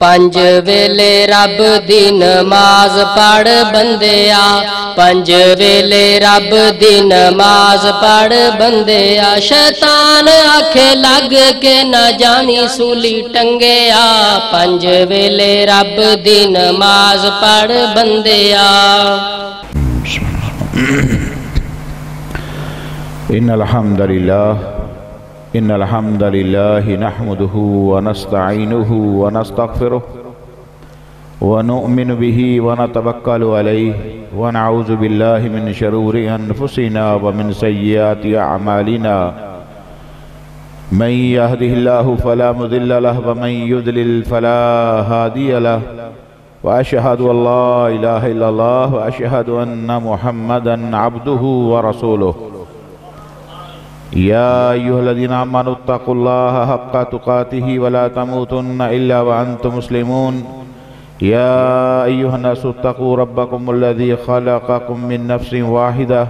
पंज वेले रब दी नमाज पढ़ बंदिया, पंज वेले रब दी नमाज पढ़ बंदिया। शैतान आखे लग के न जानी सूली टंगिया, पंज वेले रब दी नमाज पढ़ बंदिया। इन्नल हम्दलिल्लाह नहमदुहु व नस्तईनुहु व नस्तगफिरुहु व नु'मिनु बिही व नतवक्कलु अलैहि व नऊज़ु बिल्लाहि मिन शुरूरि अनफुसिना व मिन सय्यिआति अअमालिना। मन यहदिहिल्लाहु फला मुदिल्ल लहु व मन युद्लिल फला हादिय लहु व अशहदु अल्ला इलाहा इल्लल्लाह व अशहदु अन्ना मुहम्मदन अब्दुहु व रसूलुहु। या अय्युहल्लज़ीना आमनुत्तक़ुल्लाहा हक़्क़ तुक़ातिही व ला तमूतुन्ना इल्ला व अंतुम मुस्लिमून। या अय्युहन्नासु इत्तक़ू रब्बकुमुल्लज़ी ख़लक़कुम मिन नफ़्सिन वाहिदा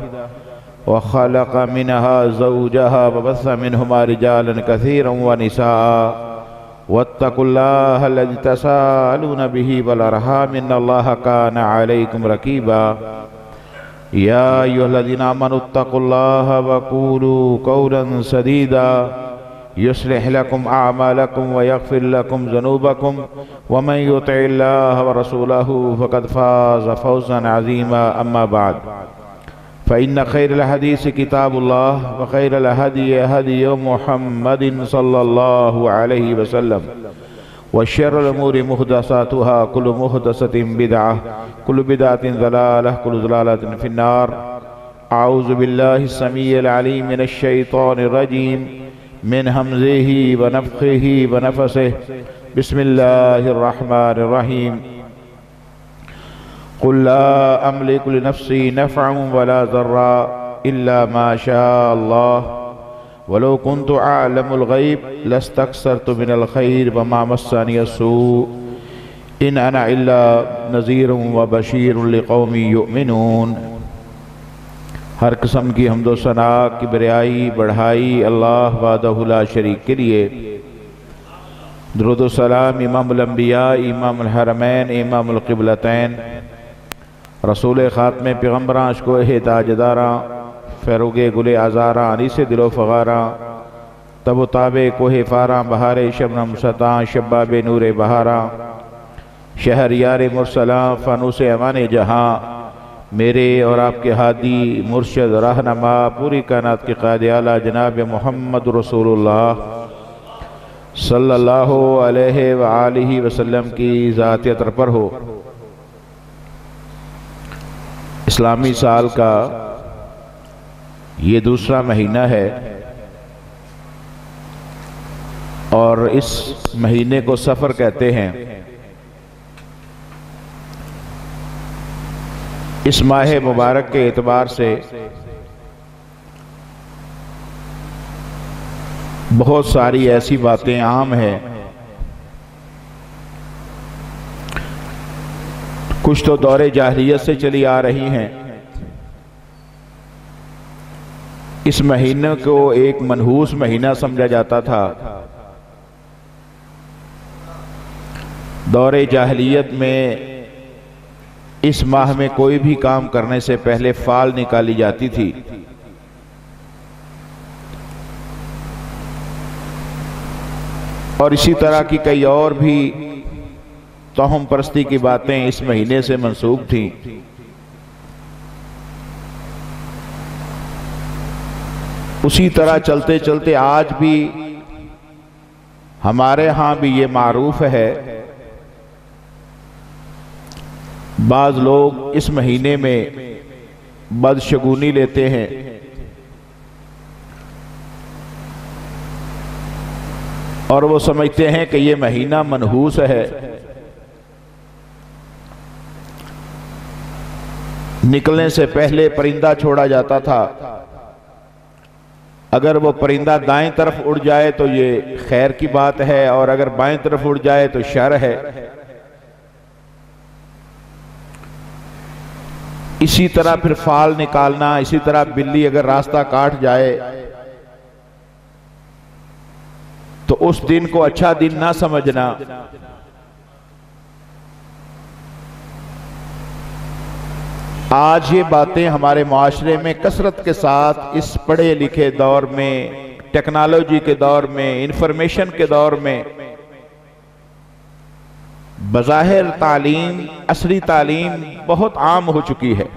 व ख़लक़ मिनहा ज़ौजहा व बस्स मिनहुमा रिजालन कसीरन व निसाअ वत्तक़ुल्लाहा अल्लज़ी तसाअलूना बिही वल अर्हाम इन्नल्लाहा काना अलैकुम रक़ीबा। या अय्युहल्लज़ीना आमनुत्तक़ुल्लाहा व क़ूलू क़ौलन सदीदा युस्लिह लकुम अअमालकुम व यग़फ़िर लकुम ज़ुनूबकुम व मन युतिइल्लाह व रसूलहु फ़क़द फ़ाज़ फ़ौज़न अज़ीमा। अम्मा बाद फ़इन्न ख़ैरल हदीस किताबुल्लाह व ख़ैरल हदी हदी मुहम्मदिन सल्लल्लाहु अलैहि वसल्लम व शर्रिल उमूरि मुहदसातुहा कुल्लु मुहदसतिन बिदअह कुल्लु बिदअतिन ज़लालह कुल्लु ज़लालतिन फ़िन्नार। अऊज़ु बिल्लाहि समीइल अलीम मिनश शैतानिर रजीम मिन हमज़िही व नफ़्ख़िही व नफ़सिही। बिस्मिल्लाहिर रहमानिर रहीम। क़ुल ला अमलिकु लिनफ़्सी नफ़अन व ला ज़र्रा इल्ला मा शाअ अल्लाह वलो कुन्तु अअलमुल ग़ैब लस्तक्सरतु मिनल ख़ैर व मा मस्सनिय अस्सू इन अना इल्ला नज़ीरुन व बशीरुन लिक़ौमिन युमिनून। हर किस्म की हम्दो सना किबरियाई बढ़ाई अल्लाह वहदहु ला शरीक के लिए। दुरूद व सलाम इमामुल अंबिया इमामुल हरमैन इमामुल क़िबलतैन रसूल ख़ातमे पैगम्बरां अशकोहे ताजदारां फ़ैरुगे गुले आज़ारा अनीसे दिलो फ़गारा तब ताबे कोहे फ़ारा बहारे शबनम सतां शब्बाबे नूरे बहारा शहर यार मुरसलां फ़ानूसे अमाने जहाँ मेरे और आपके हादी मुर्शद रहनमा पूरी कायनात के क़ाइद आला जनाब मोहम्मद रसूलुल्लाह सल्लल्लाहु अलैहि व आलिहि वसल्लम की ज़ात अतर पर हो। इस्लामी साल का ये दूसरा महीना है और इस महीने को सफ़र कहते हैं। इस माह मुबारक के एतबार से बहुत सारी ऐसी बातें आम हैं, कुछ तो दौरे जाहिलियत से चली आ रही हैं। इस महीने को एक मनहूस महीना समझा जाता था। दौरे जाहिलियत में इस माह में कोई भी काम करने से पहले फाल निकाली जाती थी। और इसी तरह की कई और भी तोहम परस्ती की बातें इस महीने से मंसूब थीं। उसी तरह चलते चलते आज भी हमारे यहाँ भी ये मारूफ है, बाज़ लोग इस महीने में बदशगुनी लेते हैं और वो समझते हैं कि ये महीना मनहूस है। निकलने से पहले परिंदा छोड़ा जाता था, अगर वो परिंदा दाएं तरफ उड़ जाए तो ये खैर की बात है और अगर बाएं तरफ उड़ जाए तो शर है। इसी तरह फिर फाल निकालना, इसी तरह बिल्ली अगर रास्ता काट जाए तो उस दिन को अच्छा दिन ना समझना, आज ये बातें हमारे माशरे में कसरत के साथ इस पढ़े लिखे दौर में, टेक्नोलॉजी के दौर में, इंफॉर्मेशन के दौर में बज़ाहिर तालीम, असली तालीम बहुत आम हो चुकी है,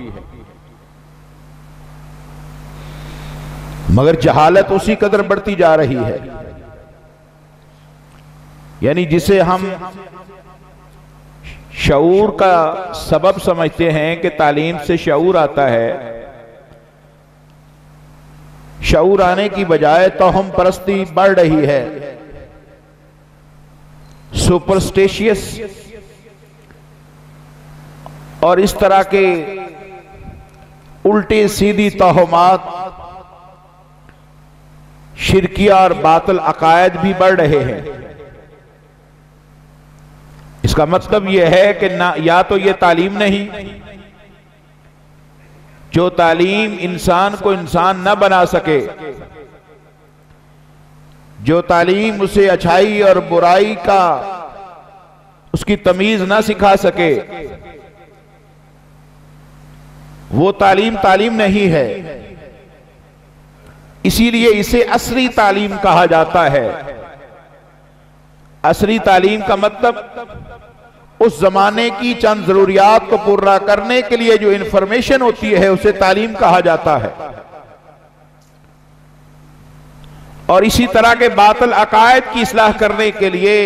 मगर जहालत उसी कदर बढ़ती जा रही है। यानी जिसे हम शऊर का सबब समझते हैं कि तालीम से शऊर आता है, शऊर आने की बजाय तोहम परस्ती बढ़ रही है। सुपरस्टिशियस और इस तरह के उल्टी सीधी तोहमात, शिरकिया और बातिल अकायद भी बढ़ रहे हैं। इसका मतलब यह है कि ना, या तो यह तालीम नहीं, जो तालीम इंसान को इंसान न बना सके, जो तालीम उसे अच्छाई और बुराई का उसकी तमीज ना सिखा सके, वो तालीम तालीम नहीं है। इसीलिए इसे असरी तालीम कहा जाता है। असरी तालीम का मतलब उस जमाने की चंद जरूरियात को पूरा करने के लिए जो इंफॉर्मेशन होती है उसे तालीम कहा जाता है। और इसी तरह के बातिल अकायद की इस्लाह करने के लिए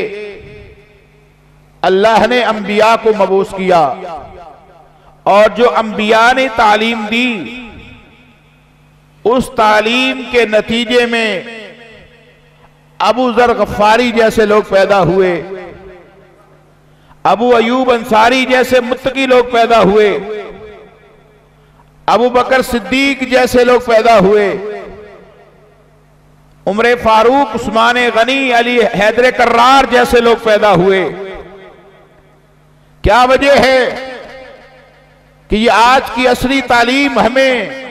अल्लाह ने अंबिया को मबूस किया, और जो अंबिया ने तालीम दी उस तालीम के नतीजे में अबू जर गफ्फारी जैसे लोग पैदा हुए, अबू अयूब अंसारी जैसे मुत्तकी लोग पैदा हुए, अबू बकर सिद्दीक जैसे लोग पैदा हुए, उमर फारूक, उस्मान गनी, अली हैदर कर्रार जैसे लोग पैदा हुए। क्या वजह है कि ये आज की असली तालीम हमें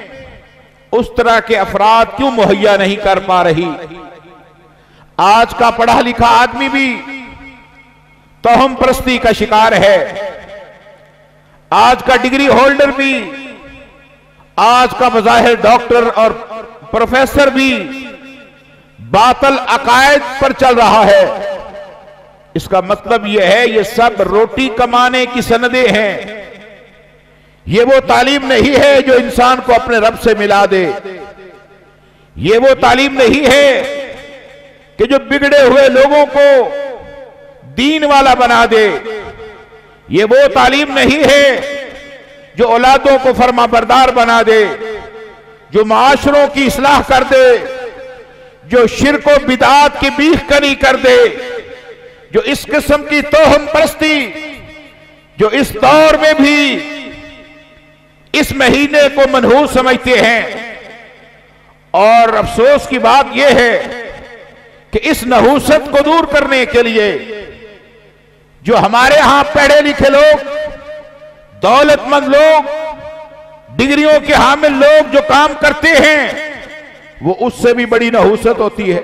उस तरह के अफराद क्यों मुहैया नहीं कर पा रही? आज का पढ़ा लिखा आदमी भी तोहम परस्ती का शिकार है। आज का डिग्री होल्डर भी, आज का बज़ाहिर डॉक्टर और प्रोफेसर भी बातिल अकायद पर चल रहा है। इसका मतलब यह है ये सब रोटी कमाने की सनदें हैं। ये वो तालीम नहीं है जो इंसान को अपने रब से मिला दे। ये वो तालीम नहीं है कि जो बिगड़े हुए लोगों को दीन वाला बना दे। ये वो तालीम नहीं है जो औलादों को फरमाबरदार बना दे, जो माशरों की इस्लाह कर दे, जो शिर्क व बिदात की बीख कनी कर दे, जो इस किस्म की तोहम परस्ती, जो इस दौर में भी इस महीने को मनहूस समझते हैं। और अफसोस की बात यह है कि इस नहूसत को दूर करने के लिए जो हमारे यहां पढ़े लिखे लोग, दौलतमंद लोग, डिग्रियों के हामिल लोग जो काम करते हैं, वो उससे भी बड़ी नहूसत होती है।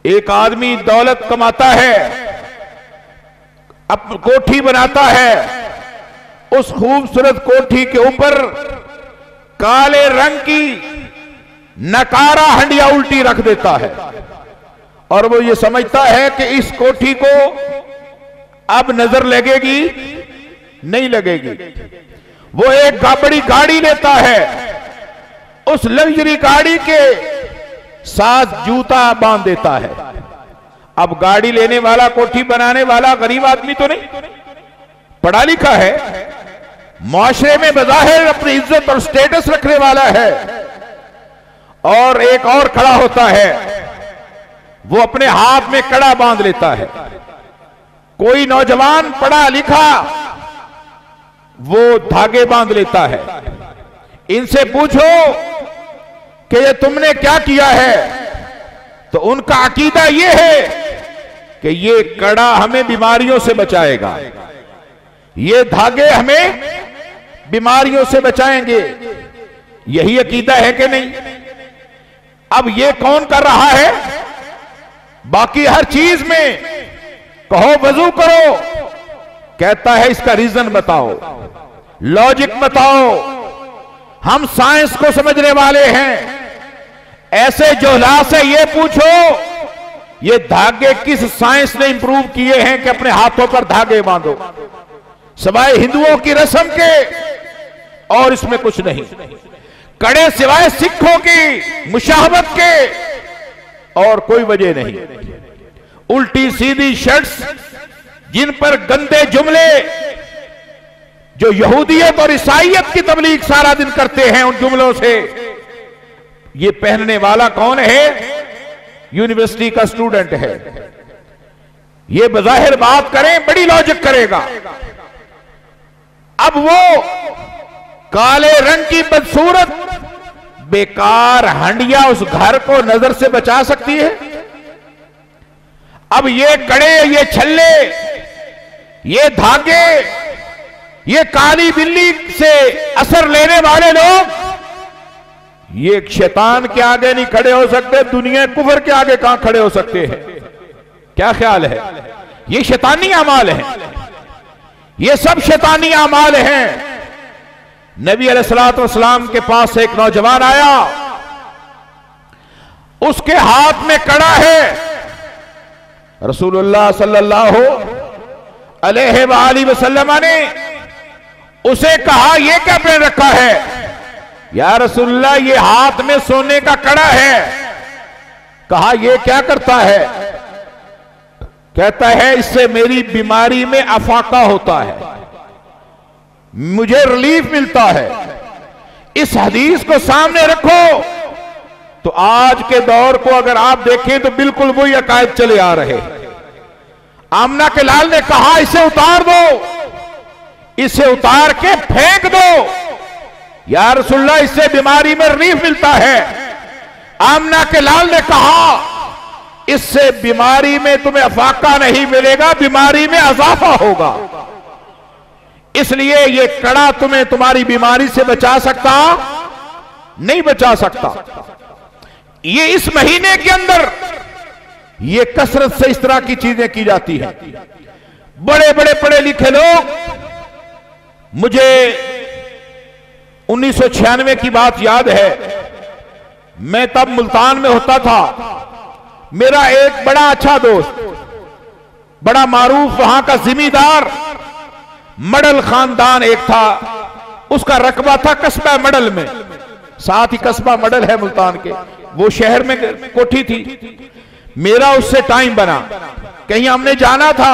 एक आदमी दौलत कमाता है, अब कोठी बनाता है, उस खूबसूरत कोठी के ऊपर काले रंग की नकारा हंडिया उल्टी रख देता है, और वो ये समझता है कि इस कोठी को अब नजर लगेगी, नहीं लगेगी। वो एक बड़ी गाड़ी लेता है, उस लग्जरी गाड़ी के साथ जूता बांध देता है। अब गाड़ी लेने वाला, कोठी बनाने वाला गरीब आदमी तो नहीं, पढ़ा लिखा है, माशरे में बज़ाहिर अपनी इज्जत और स्टेटस रखने वाला है। और एक और खड़ा होता है, वो अपने हाथ में कड़ा बांध लेता है। कोई नौजवान पढ़ा लिखा वो धागे बांध लेता है। इनसे पूछो कि ये तुमने क्या किया है, तो उनका अकीदा ये है कि ये कड़ा हमें बीमारियों से बचाएगा, ये धागे हमें बीमारियों से बचाएंगे। यही अकीदा है कि नहीं? अब ये कौन कर रहा है? बाकी हर चीज में कहो वजू करो, कहता है इसका रीजन बताओ। लॉजिक बताओ, हम साइंस को समझने वाले हैं। ऐसे जोहला से ये पूछो, ये धागे किस साइंस ने इंप्रूव किए हैं कि अपने हाथों पर धागे बांधो, सिवाय हिंदुओं की रस्म के और इसमें कुछ नहीं। कड़े सिवाय सिखों की मुशाहबत के और कोई वजह नहीं। उल्टी सीधी शर्ट्स जिन पर गंदे जुमले जो यहूदियत और ईसाईयत की तबलीग सारा दिन करते हैं, उन जुमलों से ये पहनने वाला कौन है? यूनिवर्सिटी का स्टूडेंट है। ये बजाहिर बात करें बड़ी लॉजिक करेगा। अब वो काले रंग की बदसूरत बेकार हंडिया उस घर को नजर से बचा सकती है? अब ये कड़े, ये छल्ले, ये धागे, ये काली बिल्ली से असर लेने वाले लोग, ये शैतान के आगे नहीं खड़े हो सकते, दुनिया कुफर के आगे कहां खड़े हो सकते हैं? क्या ख्याल है? ये शैतानी अमाल है, ये सब शैतानी अमाल हैं। नबी अलैहिस्सलातु वस्सलाम के पास एक नौजवान आया, उसके हाथ में कड़ा है। रसूलुल्लाह सल्लल्लाहु अलैहि वसल्लम ने उसे कहा, यह क्या पहन रखा है? या रसूलुल्लाह, ये हाथ में सोने का कड़ा है। कहा, यह क्या करता है? कहता है, इससे मेरी बीमारी में अफाका होता है, मुझे रिलीफ मिलता है। इस हदीस को सामने रखो तो आज के दौर को अगर आप देखें तो बिल्कुल वही अकायद चले आ रहे। आमना के लाल ने कहा, इसे उतार दो, इसे उतार के फेंक दो, या रसूलुल्लाह, इससे बीमारी में रिलीफ मिलता है। आमना के लाल ने कहा, इससे बीमारी में तुम्हें अफाका नहीं मिलेगा, बीमारी में अजाफा होगा। इसलिए ये कड़ा तुम्हें तुम्हारी बीमारी से बचा सकता नहीं, बचा सकता। ये इस महीने के अंदर ये कसरत से इस तरह की चीजें की जाती हैं। बड़े बड़े पढ़े लिखे लोग, मुझे 1996 की बात याद है, मैं तब मुल्तान में होता था। मेरा एक बड़ा अच्छा दोस्त, बड़ा मारूफ वहां का जिम्मेदार, मडल खानदान एक था, उसका रकबा था कस्बा मडल में, साथ ही कस्बा मडल है मुल्तान के, वो शहर में कोठी थी। मेरा उससे टाइम बना, कहीं हमने जाना था।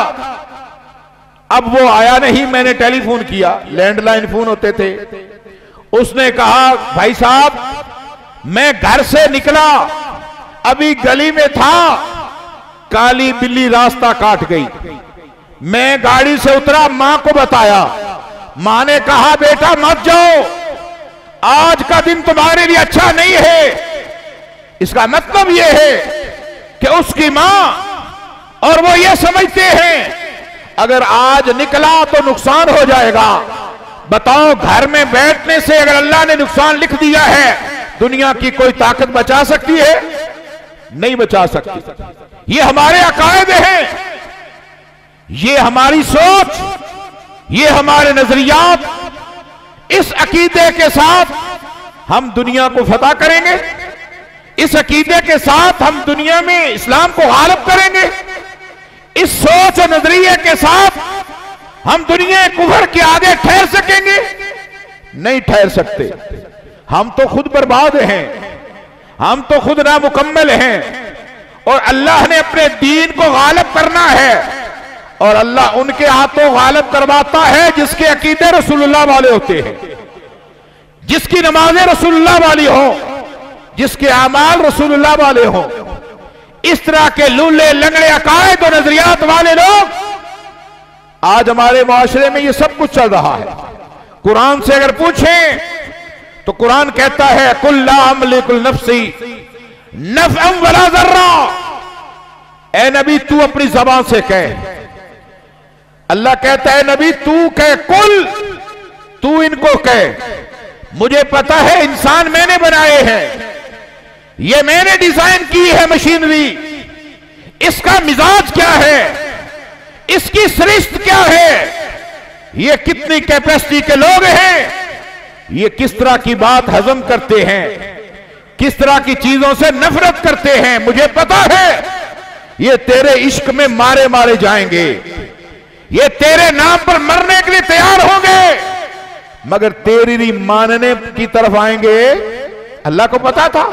अब वो आया नहीं, मैंने टेलीफोन किया, लैंडलाइन फोन होते थे। उसने कहा, भाई साहब, मैं घर से निकला, अभी गली में था, काली बिल्ली रास्ता काट गई। मैं गाड़ी से उतरा, मां को बताया। मां ने कहा, बेटा मत जाओ, आज का दिन तुम्हारे लिए अच्छा नहीं है। इसका मतलब यह है कि उसकी मां और वो ये समझते हैं अगर आज निकला तो नुकसान हो जाएगा। बताओ, घर में बैठने से अगर अल्लाह ने नुकसान लिख दिया है, दुनिया की कोई ताकत बचा सकती है? नहीं बचा सकती। ये हमारे अकायद हैं, ये हमारी सोच, ये हमारे नजरियात। इस अकीदे के साथ हम दुनिया को फतह करेंगे, इस अकीदे के साथ हम दुनिया में इस्लाम को गालिब करेंगे। इस सोच और नजरिए के साथ हम दुनिया कुफर के आगे ठहर सकेंगे? नहीं ठहर सकते। हम तो खुद बर्बाद हैं, हम तो खुद नामुकम्मल हैं, और अल्लाह ने अपने दीन को गालिब करना है, और अल्लाह उनके हाथों गालिब करवाता है जिसके अकीदे रसूलुल्लाह वाले होते हैं, जिसकी नमाजें रसूलुल्लाह वाली हो, जिसके अमाल रसूलुल्लाह वाले हो। इस तरह के लूले लंगड़े अकायद और नजरियात वाले लोग आज हमारे माशरे में ये सब कुछ चल रहा है। कुरान से अगर पूछें तो कुरान कहता है, कुल ला अमलिकुल नफ्सी नफ़अन वला ज़र्रा। ए नबी, तू अपनी ज़बान से कह। अल्लाह कहता है, नबी तू कह, कुल, तू इनको कह, मुझे पता है इंसान मैंने बनाए हैं, ये मैंने डिजाइन की है मशीनरी, इसका मिजाज क्या है, इसकी सृष्टि क्या है, ये कितनी कैपेसिटी के लोग हैं, ये किस तरह की बात हजम करते हैं, किस तरह की चीजों से नफरत करते हैं। मुझे पता है ये तेरे इश्क में मारे मारे जाएंगे, ये तेरे नाम पर मरने के लिए तैयार होंगे, मगर तेरी नहीं मानने की तरफ आएंगे। अल्लाह को पता था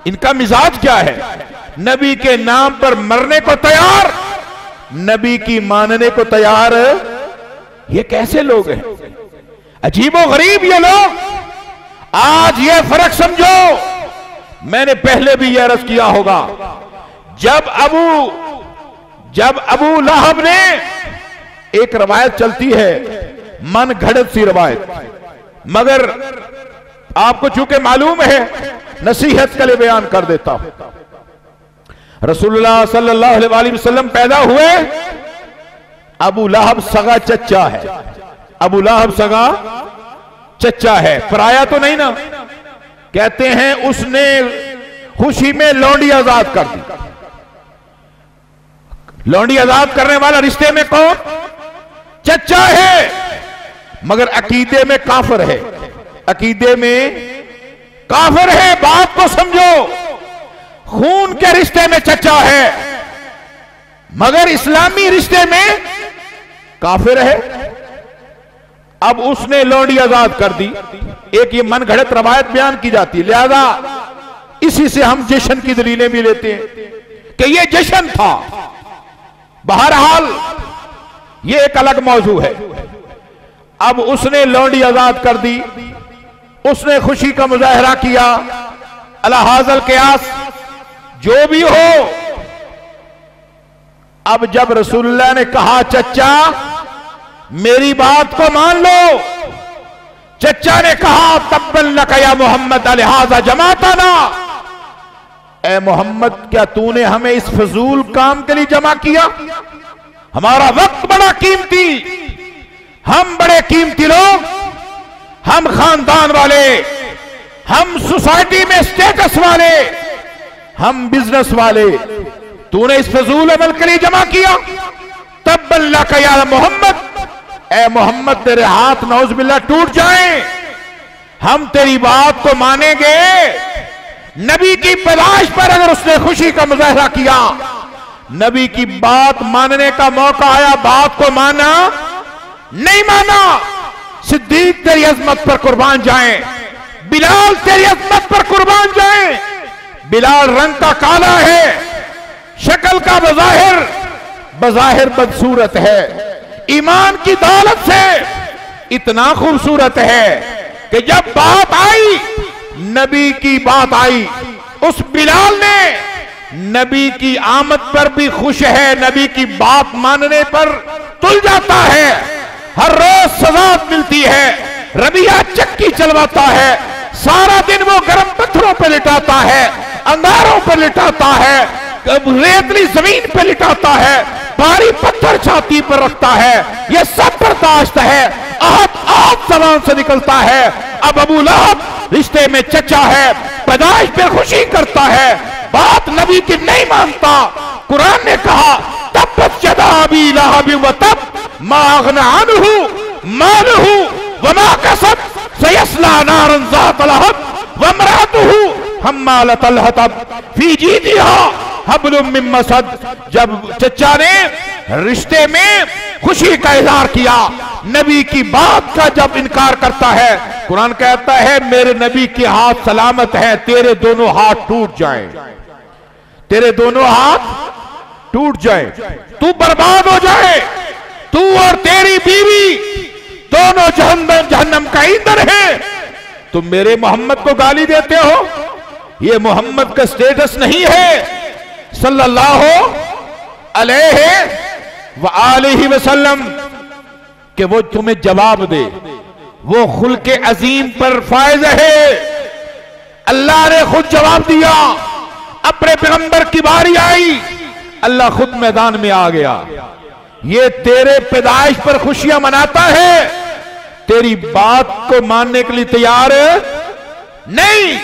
इनका मिजाज क्या है। नबी के नाम पर मरने को तैयार, नबी की मानने को तैयार। ये कैसे लोग हैं, अजीबो गरीब ये लोग। आज ये फर्क समझो, मैंने पहले भी यह अर्ज किया होगा, जब अबू लहब ने, एक रवायत चलती है मन घड़त सी रवायत, मगर आपको चूंकि मालूम है नसीहत के लिए बयान कर देता हूं। रसूलुल्लाह सल्लल्लाहु अलैहि वसल्लम पैदा हुए, अबू लहब सगा चच्चा है, अबू लहब सगा चच्चा है, पराया तो नहीं ना। कहते हैं उसने खुशी में लौंडी आजाद कर दी। लौंडी आजाद करने वाला रिश्ते में कौन? चच्चा है, मगर अकीदे में काफिर है, अकीदे में काफिर है। बात को समझो, खून के रिश्ते में चच्चा है, मगर इस्लामी रिश्ते में काफिर है। अब उसने लौंडी आजाद कर दी। एक ये मन घड़त रवायत बयान की जाती है, लिहाजा इसी से हम जश्न की दलीलें भी लेते हैं कि ये जश्न था। बहरहाल ये एक अलग मौजू है। अब उसने लौंडी आजाद कर दी, उसने खुशी का मुजाहरा किया। अला हाज़ल क़ियास जो भी हो, अब जब रसूलुल्लाह ने कहा चच्चा मेरी बात को मान लो, चच्चा ने कहा तब्बन लका या मोहम्मद लिहाजा जमाताना, ए मोहम्मद क्या तूने हमें इस फजूल काम के लिए जमा किया? हमारा वक्त बड़ा कीमती, हम बड़े कीमती लोग, हम खानदान वाले, हम सोसाइटी में स्टेटस वाले, हम बिजनेस वाले, तूने इस फजूल अमल के लिए जमा किया। तब्बन लका या मोहम्मद, ए मोहम्मद तेरे हाथ नौज बिल्ला टूट जाएं, हम तेरी बात को मानेंगे। नबी की पैदाइश पर अगर उसने खुशी का मुजाहरा किया, नबी की बात मानने का मौका आया, बात को माना नहीं माना। सिद्दीक तेरी अजमत पर कुर्बान जाएं, बिलाल तेरी अजमत पर कुर्बान जाएं। बिलाल रंग का काला है, शक्ल का बज़ाहिर बदसूरत है, ईमान की दौलत से इतना खूबसूरत है कि जब बात आई, नबी की बात आई, उस बिलाल ने नबी की आमद पर भी खुश है, नबी की बात मानने पर तुल जाता है। हर रोज सजा मिलती है, रबिया चक्की चलवाता है, सारा दिन वो गर्म पत्थरों पर लिटाता है, अंगारों पर लिटाता है, रेतली जमीन पर लिटाता है, भारी पत्थर छाती पर रखता है, ये सब बर्दाश्त है। आहत जबान से निकलता है। अब अबू लहब रिश्ते में चचा है, पैदाइश पे खुशी करता है, बात नबी की नहीं मानता। कुरान ने कहा तब्बत यदा अबी लहब व तब मा अगना अन्हु मालुहु व मा कसब सयस्ला नारन ज़ात लहब व इम्राअतुहु हम्मालतल हतब फी जीदिहा हब्लुम मिन मसद। जब चचा ने रिश्ते में खुशी का इजहार किया, नबी की बात का जब इनकार करता है, कुरान कहता है मेरे नबी के हाथ सलामत है, तेरे दोनों हाथ टूट जाएं, तेरे दोनों हाथ टूट जाएं, तू बर्बाद हो जाए, तू और तेरी बीवी दोनों जहन्नम का ईंधन है। तुम मेरे मोहम्मद को गाली देते हो, ये मोहम्मद का स्टेटस नहीं है सल्लल्लाहु अलैहि वसल्लम कि वो तुम्हें जवाब दे। वो खुल्के अजीम पर फायज है। अल्लाह ने खुद जवाब दिया, अपने पैगंबर की बारी आई, अल्लाह खुद मैदान में आ गया। ये तेरे पैदाइश पर खुशियां मनाता है, तेरी बात को मानने के लिए तैयार नहीं।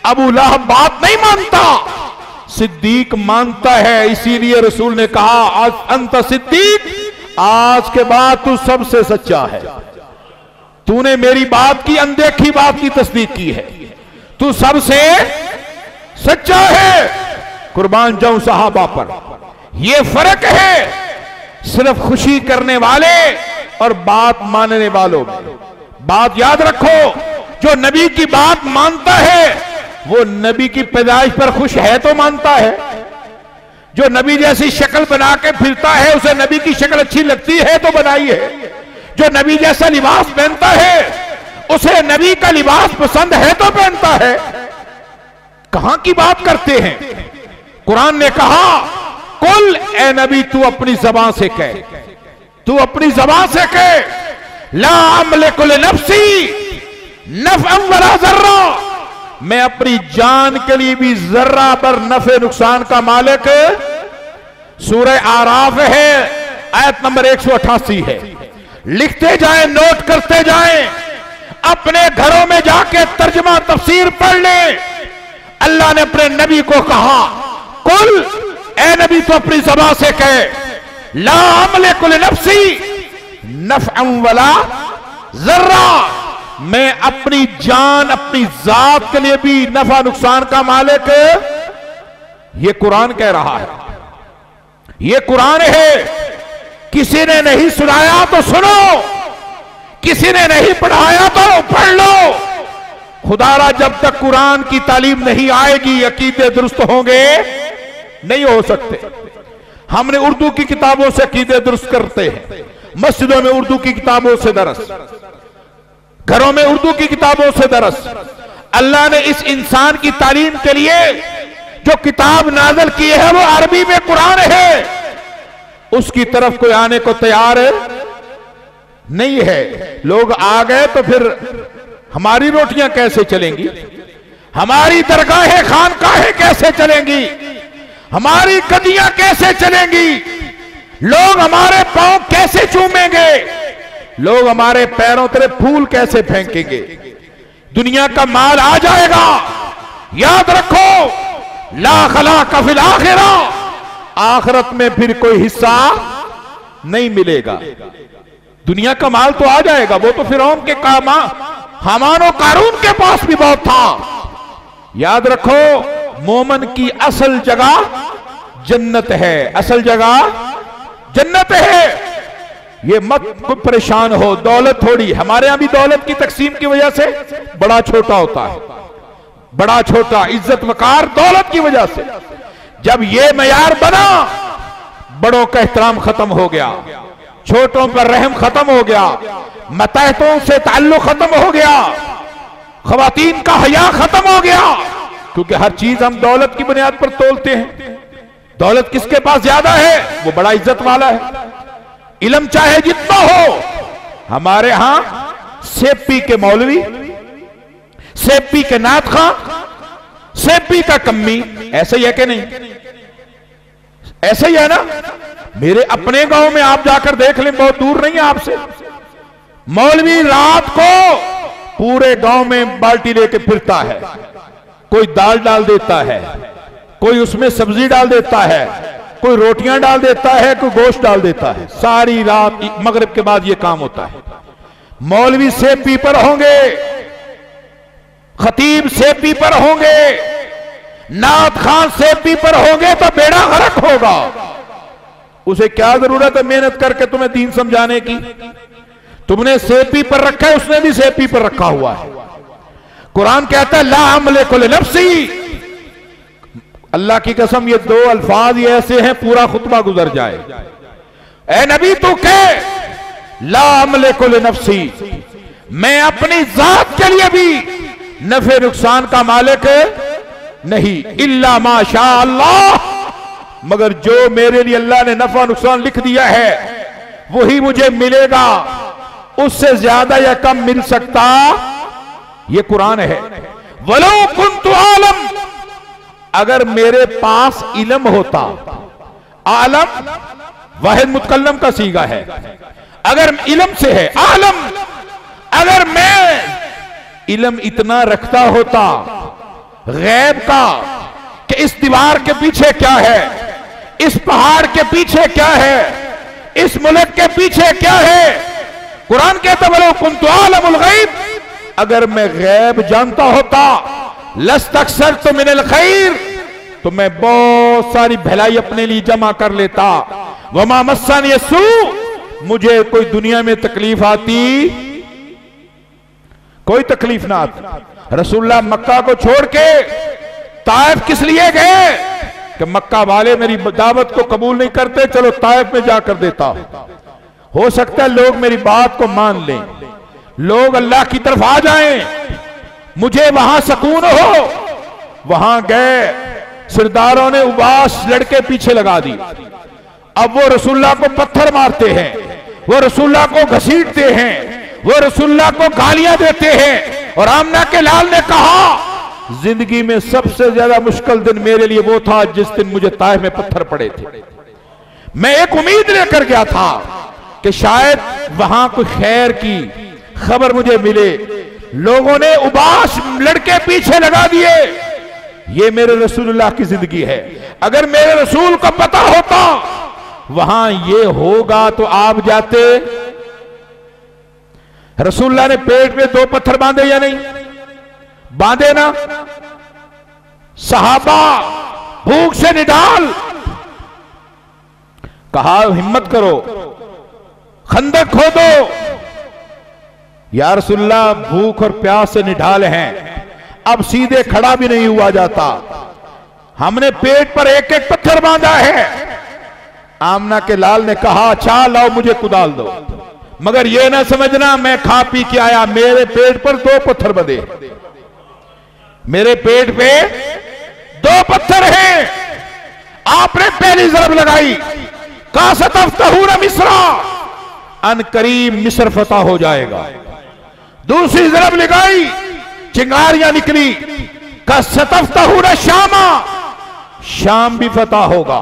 अबू लहब बात नहीं मानता, सिद्दीक मानता है। इसीलिए रसूल ने कहा आज अंत सिद्दीक आज के बाद तू सबसे सच्चा है। तूने मेरी बात की, अनदेखी बात की तस्दीक की है। तू सबसे सच्चा है। कुर्बान जाऊं सहाबा पर। यह फर्क है सिर्फ खुशी करने वाले और बात मानने वालों में। बात याद रखो, जो नबी की बात मानता है वो नबी की पैदाइश पर खुश है तो मानता है। जो नबी जैसी शक्ल बना के फिरता है उसे नबी की शक्ल अच्छी लगती है तो बनाई है। जो नबी जैसा लिबास पहनता है उसे नबी का लिबास पसंद है तो पहनता है। कहां की बात करते हैं? कुरान ने कहा, कुल ए नबी तू अपनी जबान से कह, तू अपनी जबान से कह, ला अमलिकु लिनफ्सी नफ़अन वला ज़र्रा, मैं अपनी जान के लिए भी जर्रा पर नफे नुकसान का मालिक। सूरह आराफ है, आयत नंबर 188 है। लिखते जाएं, नोट करते जाएं, अपने घरों में जाके तर्जुमा तफसीर पढ़ लें। अल्लाह ने अपने नबी को कहा, कुल ए नबी तो अपनी ज़बान से कहे, ला अमलिकु लिनफ्सी नफ़अन वला ज़र्रा, मैं अपनी जान, अपनी जात के लिए भी नफा नुकसान का मालिक। यह कुरान कह रहा है, यह कुरान है। किसी ने नहीं सुनाया तो सुनो, किसी ने नहीं पढ़ाया तो पढ़ लो। खुदारा जब तक कुरान की तालीम नहीं आएगी अकीदे दुरुस्त होंगे नहीं हो सकते। हमने उर्दू की किताबों से अकीदे दुरुस्त करते हैं, मस्जिदों में उर्दू की किताबों से दरस, घरों में उर्दू की किताबों से दरस। अल्लाह ने इस इंसान की तालीम के लिए जो किताब नाज़िल की है वो अरबी में कुरान है, उसकी तरफ कोई आने को तैयार नहीं है। लोग आ गए तो फिर हमारी रोटियां कैसे चलेंगी, हमारी दरगाहें खानकाहें कैसे चलेंगी, हमारी गदियां कैसे चलेंगी, लोग हमारे पांव कैसे चूमेंगे, लोग हमारे पैरों तेरे फूल कैसे फेंकेंगे। दुनिया का माल आ जाएगा, याद रखो, ला खलाक़ फिल आखिरा, आखिरत में फिर कोई हिस्सा नहीं मिलेगा। दुनिया का माल तो आ जाएगा, वो तो फिरौन के हामान और कारून के पास भी बहुत था। याद रखो, मोमन की असल जगह जन्नत है, असल जगह जन्नत है। ये मत कोई परेशान हो, दौलत थोड़ी। हमारे यहां भी दौलत की तकसीम की वजह से बड़ा छोटा होता है, बड़ा छोटा, इज्जत वकार दौलत की वजह से। जब ये मयार बना, बड़ों का एहतराम खत्म हो गया, छोटों पर रहम खत्म हो गया, मतहतों से ताल्लुक खत्म हो गया, खवातीन का हया खत्म हो गया। क्योंकि हर चीज हम दौलत की बुनियाद पर तोलते हैं। दौलत किसके पास ज्यादा है वो बड़ा इज्जत वाला है। इल्म चाहे जितना हो, हमारे यहां सेपी के मौलवी, सेपी के नात खां, सेपी का कम्मी, ऐसे ही है कि नहीं? ऐसे ही है ना? मेरे अपने गांव में आप जाकर देख लें, बहुत दूर नहीं है आपसे। मौलवी रात को पूरे गांव में बाल्टी लेके फिरता है, कोई दाल डाल देता है, कोई उसमें सब्जी डाल देता है, कोई रोटियां डाल देता है, कोई गोश्त डाल देता है। सारी रात मगरिब के बाद यह काम होता है। मौलवी सेपी पर होंगे, खतीब सेपी पर होंगे, नात खान सेपी पर होंगे तो बेड़ा गर्क होगा। उसे क्या जरूरत है मेहनत करके तुम्हें दीन समझाने की? तुमने सेपी पर रखा है, उसने भी सेपी पर रखा हुआ है। कुरान कहता है, ला अमलिकु लिनफ्सी। अल्लाह की कसम, ये दो अल्फाज ये ऐसे हैं पूरा खुतबा गुजर जाए। ए नबी तू कह, ला अमलिकु लिनफ्सी, मैं अपनी जात के लिए भी नफे नुकसान का मालिक नहीं, इल्ला माशा अल्लाह, मगर जो मेरे लिए अल्लाह ने नफा नुकसान लिख दिया है वही मुझे मिलेगा, उससे ज्यादा या कम मिल सकता। ये कुरान है। वलो कुन्तु आलम, अगर मेरे पास इल्म होता, आलम वाहिद मुतकल्लम का सीगा है, अगर इल्म से है आलम, अगर मैं इल्म इतना रखता होता गैब का कि इस दीवार के पीछे क्या है, इस पहाड़ के पीछे क्या है, इस मुल्क के पीछे क्या है? कुरान कहता वलो कुन्तु आलमुल गैब, अगर मैं गैब जानता होता लस्तक्सरतु मिनल खैर, तो मैं बहुत सारी भलाई अपने लिए जमा कर लेता। वमा मस्सानी यसू, मुझे कोई दुनिया में तकलीफ आती, कोई तकलीफ ना आती। रसूलुल्लाह मक्का को छोड़ के ताइफ किस लिए गए? कि मक्का वाले मेरी दावत को कबूल नहीं करते, चलो ताइफ में जाकर देता, हो सकता है लोग मेरी बात को मान लें, लोग अल्लाह की तरफ आ जाएं, मुझे वहां सुकून हो। वहां गए, सरदारों ने उबास लड़के पीछे लगा दी। अब वो रसूलुल्लाह को पत्थर मारते हैं, वो रसूलुल्लाह को घसीटते हैं, वो रसूलुल्लाह को गालियां देते हैं। और आमना के लाल ने कहा जिंदगी में सबसे ज्यादा मुश्किल दिन मेरे लिए वो था जिस दिन मुझे ताइफ में पत्थर पड़े थे। मैं एक उम्मीद लेकर गया था कि शायद वहां कोई खैर की खबर मुझे मिले, लोगों ने उबास लड़के पीछे लगा दिए। ये मेरे रसूलुल्लाह की जिंदगी है। अगर मेरे रसूल को पता होता वहां ये होगा तो आप जाते। रसूलुल्लाह ने पेट में 2 पत्थर बांधे या नहीं बांधे ना? सहाबा भूख से निढाल, कहा हिम्मत करो, खंदक खोदो। या रसूलुल्लाह भूख और प्यास से निढाल हैं, अब सीधे खड़ा भी नहीं हुआ जाता, हमने पेट पर एक एक पत्थर बांधा है। आमना के लाल ने कहा अच्छा लाओ मुझे कुदाल दो, मगर यह ना समझना मैं खा पी के आया, मेरे पेट पर 2 पत्थर बंधे, मेरे पेट पे 2 पत्थर हैं। आपने पहली ज़रब लगाई का सतफ्तहून मिस्रा, अन करीब मिस्र फतह हो जाएगा। दूसरी ज़रब लगाई, चिंगारियां निकली, का सतफ्तहून शामा, शाम भी फतह होगा।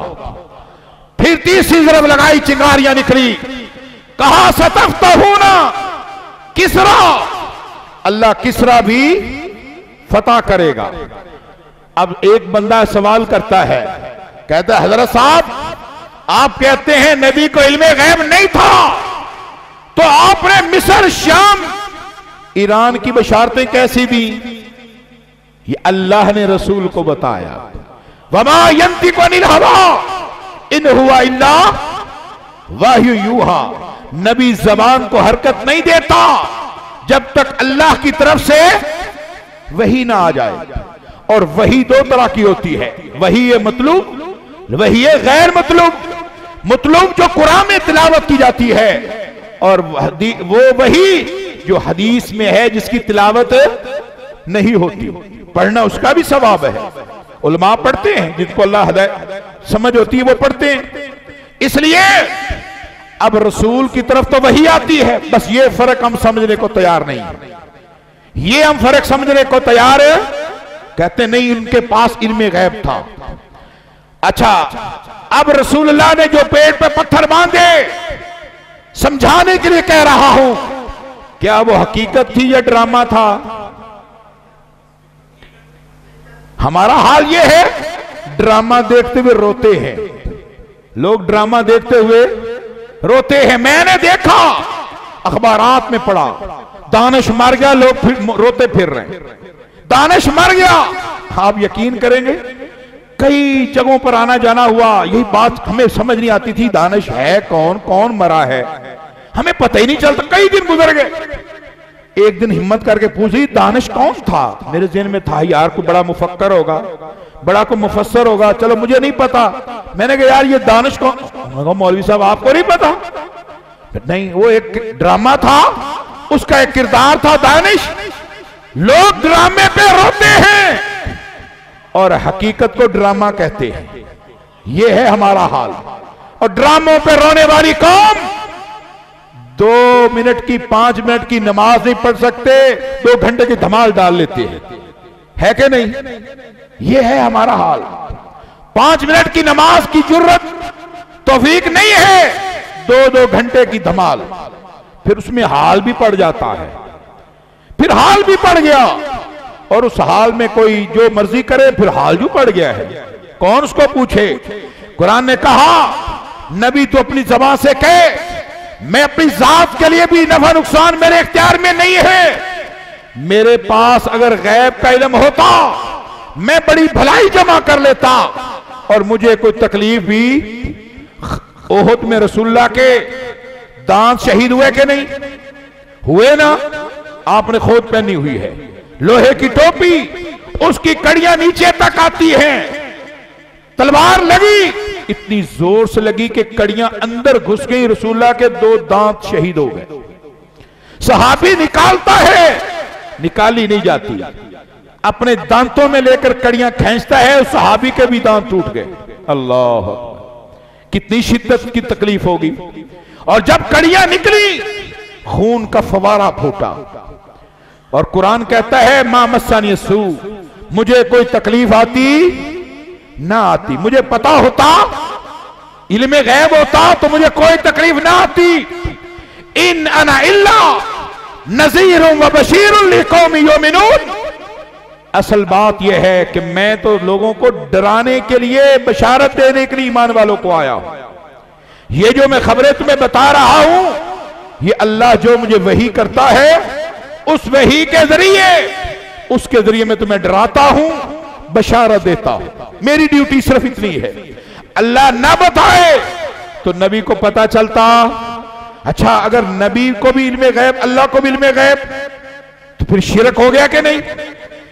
फिर तीसरी ज़रब लगाई, चिंगारियां निकली, कहा सतफ्तहून किसरा, अल्लाह किसरा भी फतह करेगा। अब एक बंदा सवाल करता है, कहता है हजरत साहब आप कहते हैं नबी को इल्मे गैब नहीं था, तो आपने मिस्र, शाम, ईरान की बशारतें कैसी दी? ये अल्लाह ने रसूल को बताया। वमा यंतिकु अनिल हवा इन हुआ इल्ला वह्यु यूहा, नबी जबान को हरकत नहीं देता जब तक अल्लाह की तरफ से वही ना आ जाए। और वही 2 तरह की होती है, वही है मतलूब, वही है गैर मतलूब। मतलूब जो कुरान में तिलावत की जाती है, और वो वही जो हदीस में है जिसकी तिलावत नहीं होती, पढ़ना उसका भी सवाब है। उलमा पढ़ते हैं, जिनको अल्लाह हिदायत समझ होती है वो पढ़ते हैं। इसलिए अब रसूल की तरफ तो वही आती है, बस ये फर्क हम समझने को तैयार नहीं है। ये हम फर्क समझने को तैयार है, कहते नहीं उनके पास इल्मे गैब था। अच्छा, अब रसूलुल्लाह ने जो पेट पे पत्थर बांधे, समझाने के लिए कह रहा हूं, क्या वो हकीकत थी या ड्रामा था? हमारा हाल ये है, ड्रामा देखते हुए रोते हैं लोग, ड्रामा देखते हुए रोते हैं। मैंने देखा, अखबारात में पढ़ा, दानिश मर गया, लोग फिर रोते फिर रहे हैं, दानिश मर गया। आप यकीन करेंगे कई जगहों पर आना जाना हुआ, यही बात हमें समझ नहीं आती थी, दानिश है कौन, कौन मरा है, हमें पता ही नहीं चलता। कई दिन गुजर गए, एक दिन हिम्मत करके पूछी दानिश कौन था? मेरे ज़हन में था यार कोई बड़ा मुफक्कर होगा, बड़ा को मुफस्सर होगा, चलो मुझे नहीं पता। मैंने कहा यार ये दानिश कौन? मौलवी साहब आपको नहीं पता? नहीं, वो एक ड्रामा था, उसका एक किरदार था दानिश। लोग ड्रामे पे रोते हैं और हकीकत को ड्रामा कहते हैं। ये है हमारा हाल। और ड्रामों पे रोने वाली कौम 2 मिनट की 5 मिनट की नमाज नहीं पढ़ सकते, 2 घंटे की धमाल डाल लेते हैं, है कि नहीं? ये है हमारा हाल। 5 मिनट की नमाज की जुर्रत तौफीक नहीं है, 2-2 घंटे की धमाल, फिर उसमें हाल भी पड़ जाता है, फिर हाल भी पड़ गया, और उस हाल में कोई जो मर्जी करे, फिर हाल भी पड़ गया है, कौन उसको पूछे? कुरान ने कहा नबी तो अपनी ज़बान से कहे, मैं अपनी जात के लिए भी नफा नुकसान मेरे इख्तियार में नहीं है। मेरे पास अगर गैब का इल्म होता मैं बड़ी भलाई जमा कर लेता और मुझे कोई तकलीफ भी। ओहद में रसूलुल्लाह के दांत शहीद हुए कि नहीं हुए ना? आपने खुद पहनी हुई है लोहे की टोपी, उसकी कड़ियां नीचे तक आती हैं। तलवार लगी, इतनी जोर से लगी कि कड़ियां अंदर घुस गई, रसूलुल्लाह के 2 दांत शहीद हो गए। सहाबी निकालता है, निकाली नहीं जाती, अपने दांतों में लेकर कड़ियां खींचता है, उस सहाबी के भी दांत टूट गए। अल्लाह, कितनी शिद्दत की तकलीफ होगी। और जब कड़ियां निकली खून का फवारा फूटा और कुरान कहता है मा मस्सानी सू, मुझे कोई तकलीफ आती ना आती। मुझे पता होता, इल्मे गैब होता तो मुझे कोई तकलीफ ना आती। इन अना इल्ला नज़ीरुम व बशीरुन लिकौमी युमिनून। असल बात यह है कि मैं तो लोगों को डराने के लिए, बशारत देने के लिए ईमान वालों को आया हूं। ये जो मैं खबरें तुम्हें बता रहा हूं, ये अल्लाह जो मुझे वही करता है, उस वही के जरिए, उसके जरिए मैं तुम्हें डराता हूं, बशारत देता हूं। मेरी ड्यूटी सिर्फ इतनी है। अल्लाह ना बताए तो नबी को पता चलता। अच्छा, अगर नबी को भी इल्मे गैब, अल्लाह को भी इल्मे गैब, तो फिर शिरक हो गया कि नहीं?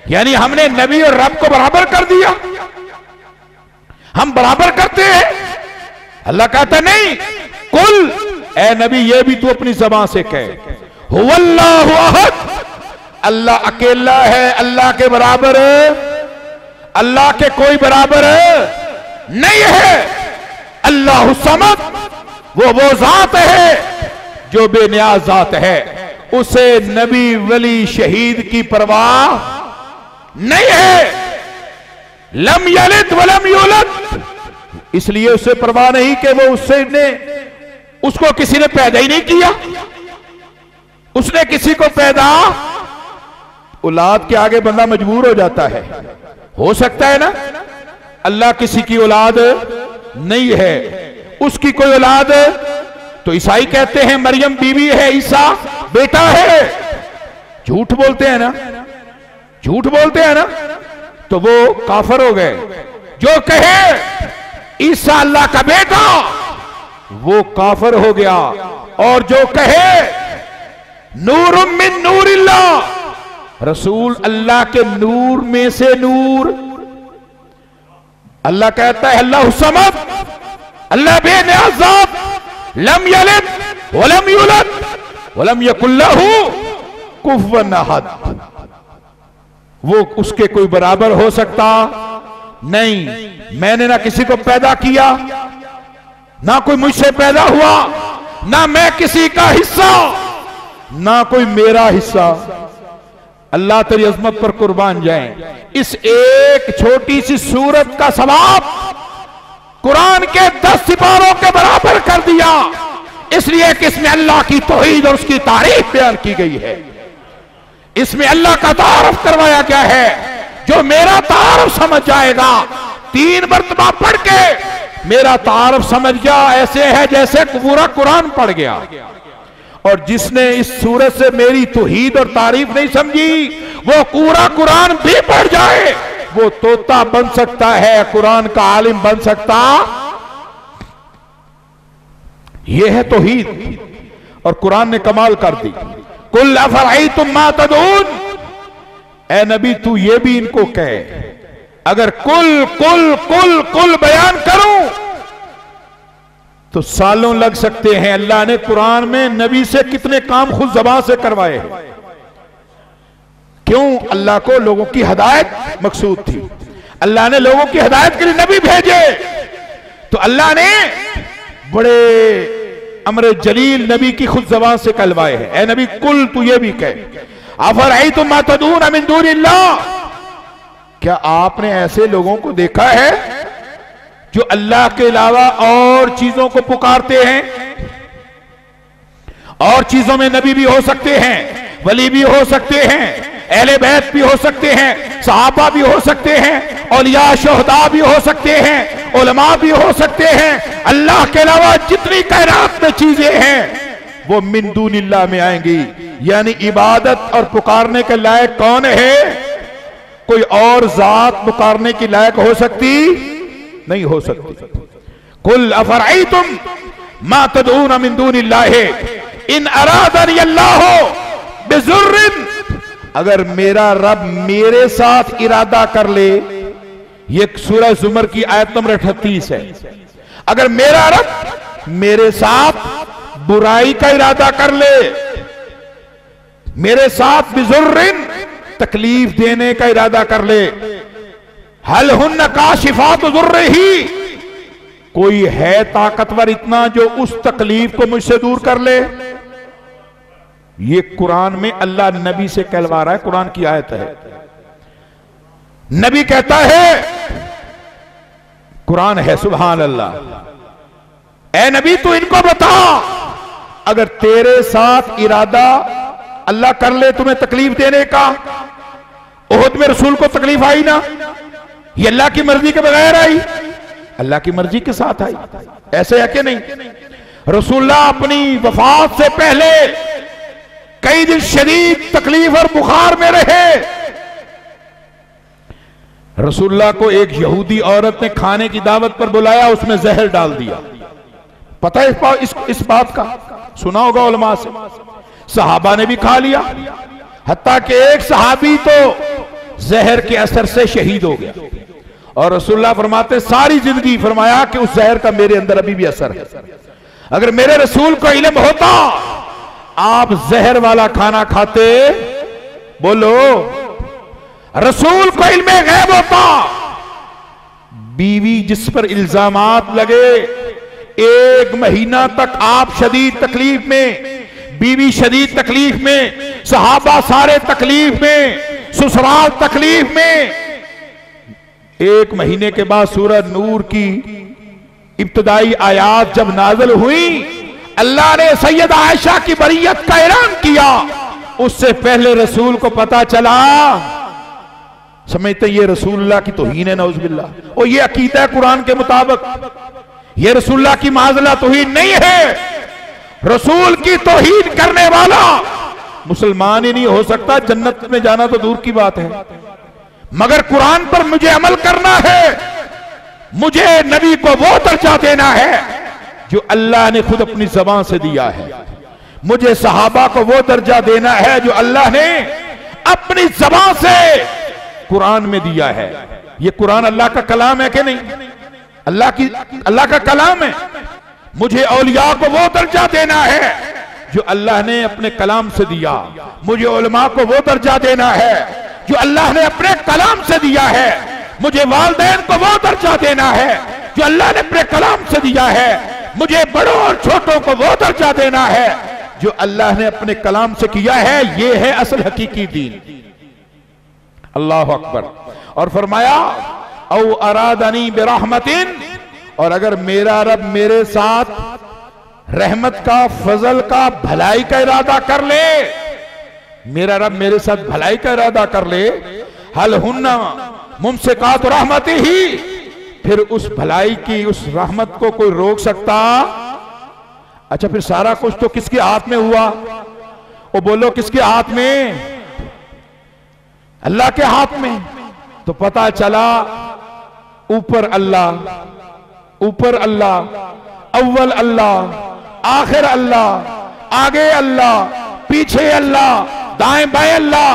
यानी हमने नबी और रब को बराबर कर दिया। हम बराबर करते हैं। अल्लाह कहता नहीं, कुल ए नबी ये भी तू अपनी ज़बान से कहे, हुवल्लाहु अहद, अल्लाह अकेला है, अल्लाह के बराबर, अल्लाह के कोई बराबर नहीं है। अल्लाहु समद, वो जात है जो बेनियाज जात है, उसे नबी वली शहीद की परवाह नहीं है। लम यलिद वलम यूलद, इसलिए उसे परवाह नहीं कि वो उसको किसी ने पैदा ही नहीं किया। उसने किसी को पैदा, औलाद के आगे बंदा मजबूर हो जाता है। हो सकता है ना, अल्लाह किसी की औलाद नहीं है, उसकी कोई औलाद, तो ईसाई कहते हैं मरियम बीवी है, ईसा बेटा है। झूठ बोलते हैं ना, झूठ बोलते हैं ना, तो वो काफिर हो गए। जो कहे ईसा अल्लाह का बेटा, वो काफिर हो गया। और जो कहे नूरुम मिन नूरिल्लाह, रसूल अल्लाह के नूर में से नूर। अल्लाह कहता है अल्लाह समद, अल्लाह बेनियाज़ ज़ात, लम यलिद वलम यूलद वलम यकुल लहू कुफुवन अहद। वो उसके कोई बराबर हो सकता नहीं। मैंने ना किसी को पैदा किया, ना कोई मुझसे पैदा हुआ, ना मैं किसी का हिस्सा, ना कोई मेरा हिस्सा। अल्लाह तेरी अजमत पर कुर्बान जाए। इस एक छोटी सी सूरत का सवाब कुरान के 10 सिपारों के बराबर कर दिया, इसलिए कि इसमें अल्लाह की तौहीद और उसकी तारीफ बयान की गई है। इसमें अल्लाह का तारफ करवाया गया है। जो मेरा तारफ समझ जाएगा, 3 मरतबा पढ़ के मेरा तारफ समझ गया, ऐसे है जैसे पूरा कुरान पढ़ गया। और जिसने इस सूरत से मेरी तौहीद और तारीफ नहीं समझी, वो पूरा कुरान भी पढ़ जाए, वो तोता बन सकता है, कुरान का आलिम बन सकता। यह है तौहीद, और कुरान ने कमाल कर दी। कुल अफरअयतुम मा तदऊन, ए नबी तू ये भी इनको कहे, अगर कुल कुल कुल कुल बयान करूं तो सालों लग सकते हैं। अल्लाह ने कुरान में नबी से कितने काम खुद ज़बान से करवाए हैं। क्यों? अल्लाह को लोगों की हिदायत मकसूद थी। अल्लाह ने लोगों की हिदायत के लिए नबी भेजे, तो अल्लाह ने बड़े अमर जलील नबी की खुद ज़बान से कहलवाए हैं। ए नबी कुल तू ये भी कहे, अफरअयतुम मा तदऊन मिन दूनिल्लाह, क्या आपने ऐसे लोगों को देखा है जो अल्लाह के अलावा और चीजों को पुकारते हैं? और चीजों में नबी भी हो सकते हैं, वली भी हो सकते हैं, अहले बैत भी हो सकते हैं, सहाबा भी हो सकते हैं, औलिया शोहदा भी हो सकते हैं, उलमा भी हो सकते हैं, अल्लाह के अलावा जितनी कायनात में चीजें हैं वो मिन दूनिल्लाह में आएंगी। यानी इबादत और पुकारने के लायक कौन है? कोई और जात पुकारने की लायक हो सकती नहीं हो सकती। कुल अफरअयतुम मा तदऊन मिन दूनिल्लाह इन अरादनी अल्लाह बिजुर्रिन, अगर मेरा रब मेरे साथ इरादा कर ले, ये सूरह जुमर की आयत नंबर 38 है। अगर मेरा रब मेरे साथ बुराई का इरादा कर ले, मेरे साथ बिजुर्रिन तकलीफ देने का इरादा कर ले, हल हुन्न काशिफात दुर्रिही, कोई है ताकतवर इतना जो उस तकलीफ को मुझसे दूर कर ले? ये कुरान में अल्लाह नबी से कहलवा रहा है, कुरान की आयत है। नबी कहता है, कुरान है, सुभान अल्लाह, ए नबी तू इनको बता, अगर तेरे साथ इरादा अल्लाह कर ले तुम्हें तकलीफ देने का, उहद में रसूल को तकलीफ आई ना, ये अल्लाह की मर्जी के बगैर आई, अल्लाह की मर्जी के साथ आई। ऐसे है कि नहीं? रसूलुल्लाह अपनी वफात से पहले कई दिन शदीद तकलीफ और बुखार में रहे। रसूलुल्लाह को एक यहूदी औरत ने खाने की दावत पर बुलाया, उसमें जहर डाल दिया। पता है इस बात का? सुना होगा उलमा से। सहाबा ने भी खा लिया, हत्ता कि एक सहाबी तो जहर के असर से शहीद हो गया। और रसूलुल्लाह फरमाते, सारी जिंदगी फरमाया कि उस जहर का मेरे अंदर अभी भी असर है। अगर मेरे रसूल को इल्म होता आप जहर वाला खाना खाते? बोलो, रसूल को इल्म गैब होता। बीवी जिस पर इल्जामात लगे, 1 महीना तक आप शदीद तकलीफ में, बीवी शदीद तकलीफ में, सहाबा सारे तकलीफ में, ससुराल तकलीफ में। 1 महीने के बाद सूरह नूर की इब्तदाई आयात जब नाज़िल हुई, अल्लाह ने सैयद आयशा की बरियत का ऐलान किया। उससे पहले रसूल को पता चला, समझते ये रसूलुल्लाह की तौहीन है, नौज़ुबिल्लाह। और ये अकीदा है कुरान के मुताबिक, ये रसूलुल्लाह की माज़ला तौहीन नहीं है। रसूल की तौहीन करने वाला मुसलमान ही नहीं हो सकता, जन्नत में जाना तो दूर की बात है। मगर कुरान पर मुझे अमल करना है, मुझे नबी को वो दर्जा देना है जो अल्लाह ने खुद अपनी ज़बान से दिया है। मुझे सहाबा को वो दर्जा देना है जो अल्लाह ने अपनी ज़बान से कुरान में दिया है। ये कुरान अल्लाह का कलाम है कि नहीं? अल्लाह का कलाम है। मुझे औलिया को वो दर्जा देना है जो अल्लाह ने अपने कलाम से दिया। मुझे उलमा को वो दर्जा देना है जो अल्लाह ने अपने कलाम से दिया है। मुझे वालिदैन को वो दर्जा देना है जो अल्लाह ने अपने कलाम से दिया है। मुझे बड़ों और छोटों को वो दर्जा देना है जो अल्लाह ने अपने कलाम से किया है। ये है असल हकीकी दीन। अल्लाह अकबर। और फरमाया, औ अरादनी बिरहमतिन, और अगर मेरा रब मेरे साथ रहमत का, फजल का, भलाई का इरादा कर ले, मेरा रब मेरे साथ भलाई का इरादा कर ले, हल हुन्ना मुमसिकात रहमती ही, फिर उस भलाई की, उस रहमत को कोई रोक सकता? अच्छा, फिर सारा कुछ तो किसके हाथ में हुआ? वो बोलो किसके हाथ में? अल्लाह के हाथ में। तो पता चला ऊपर अल्लाह, ऊपर अल्लाह, अव्वल अल्लाह, आखिर अल्लाह, आगे अल्लाह, पीछे अल्लाह, दाएं बाएं अल्लाह,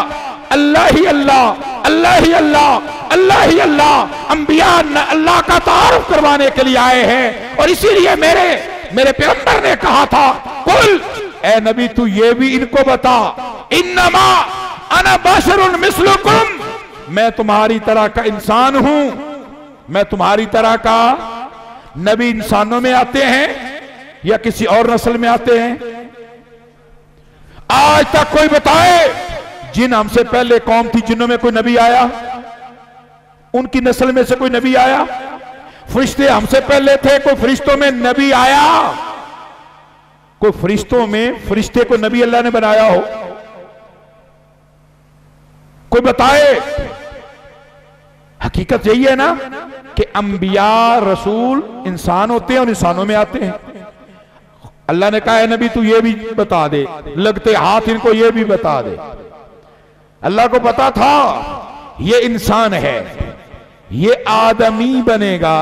अल्लाह ही अल्लाह, अल्लाह ही अल्लाह, अल्लाह ही अल्लाह। अंबिया अल्लाह का तारुफ करवाने के लिए आए हैं। और इसीलिए मेरे पैगंबर ने कहा था, कुल, ए नबी तू ये भी इनको बता, इन्नमा अना बशरुन मिस्लुकुम, मैं तुम्हारी तरह का इंसान हूं। मैं तुम्हारी तरह का। नबी इंसानों में आते हैं या किसी और नस्ल में आते हैं? आज तक कोई बताए जिन हमसे पहले कौम थी जिन्हों में कोई नबी आया? उनकी नस्ल में से कोई नबी आया? फरिश्ते हमसे पहले थे, कोई फरिश्तों में नबी आया? कोई फरिश्तों में फरिश्ते को नबी अल्लाह ने बनाया हो? कोई बताए। हकीकत यही है ना कि कि अंबिया रसूल इंसान होते हैं और इंसानों में आते हैं। अल्लाह ने कहा है नबी तू ये भी बता दे, लगते हाथ इनको ये भी बता दे। अल्लाह को पता था ये इंसान है, ये आदमी बनेगा।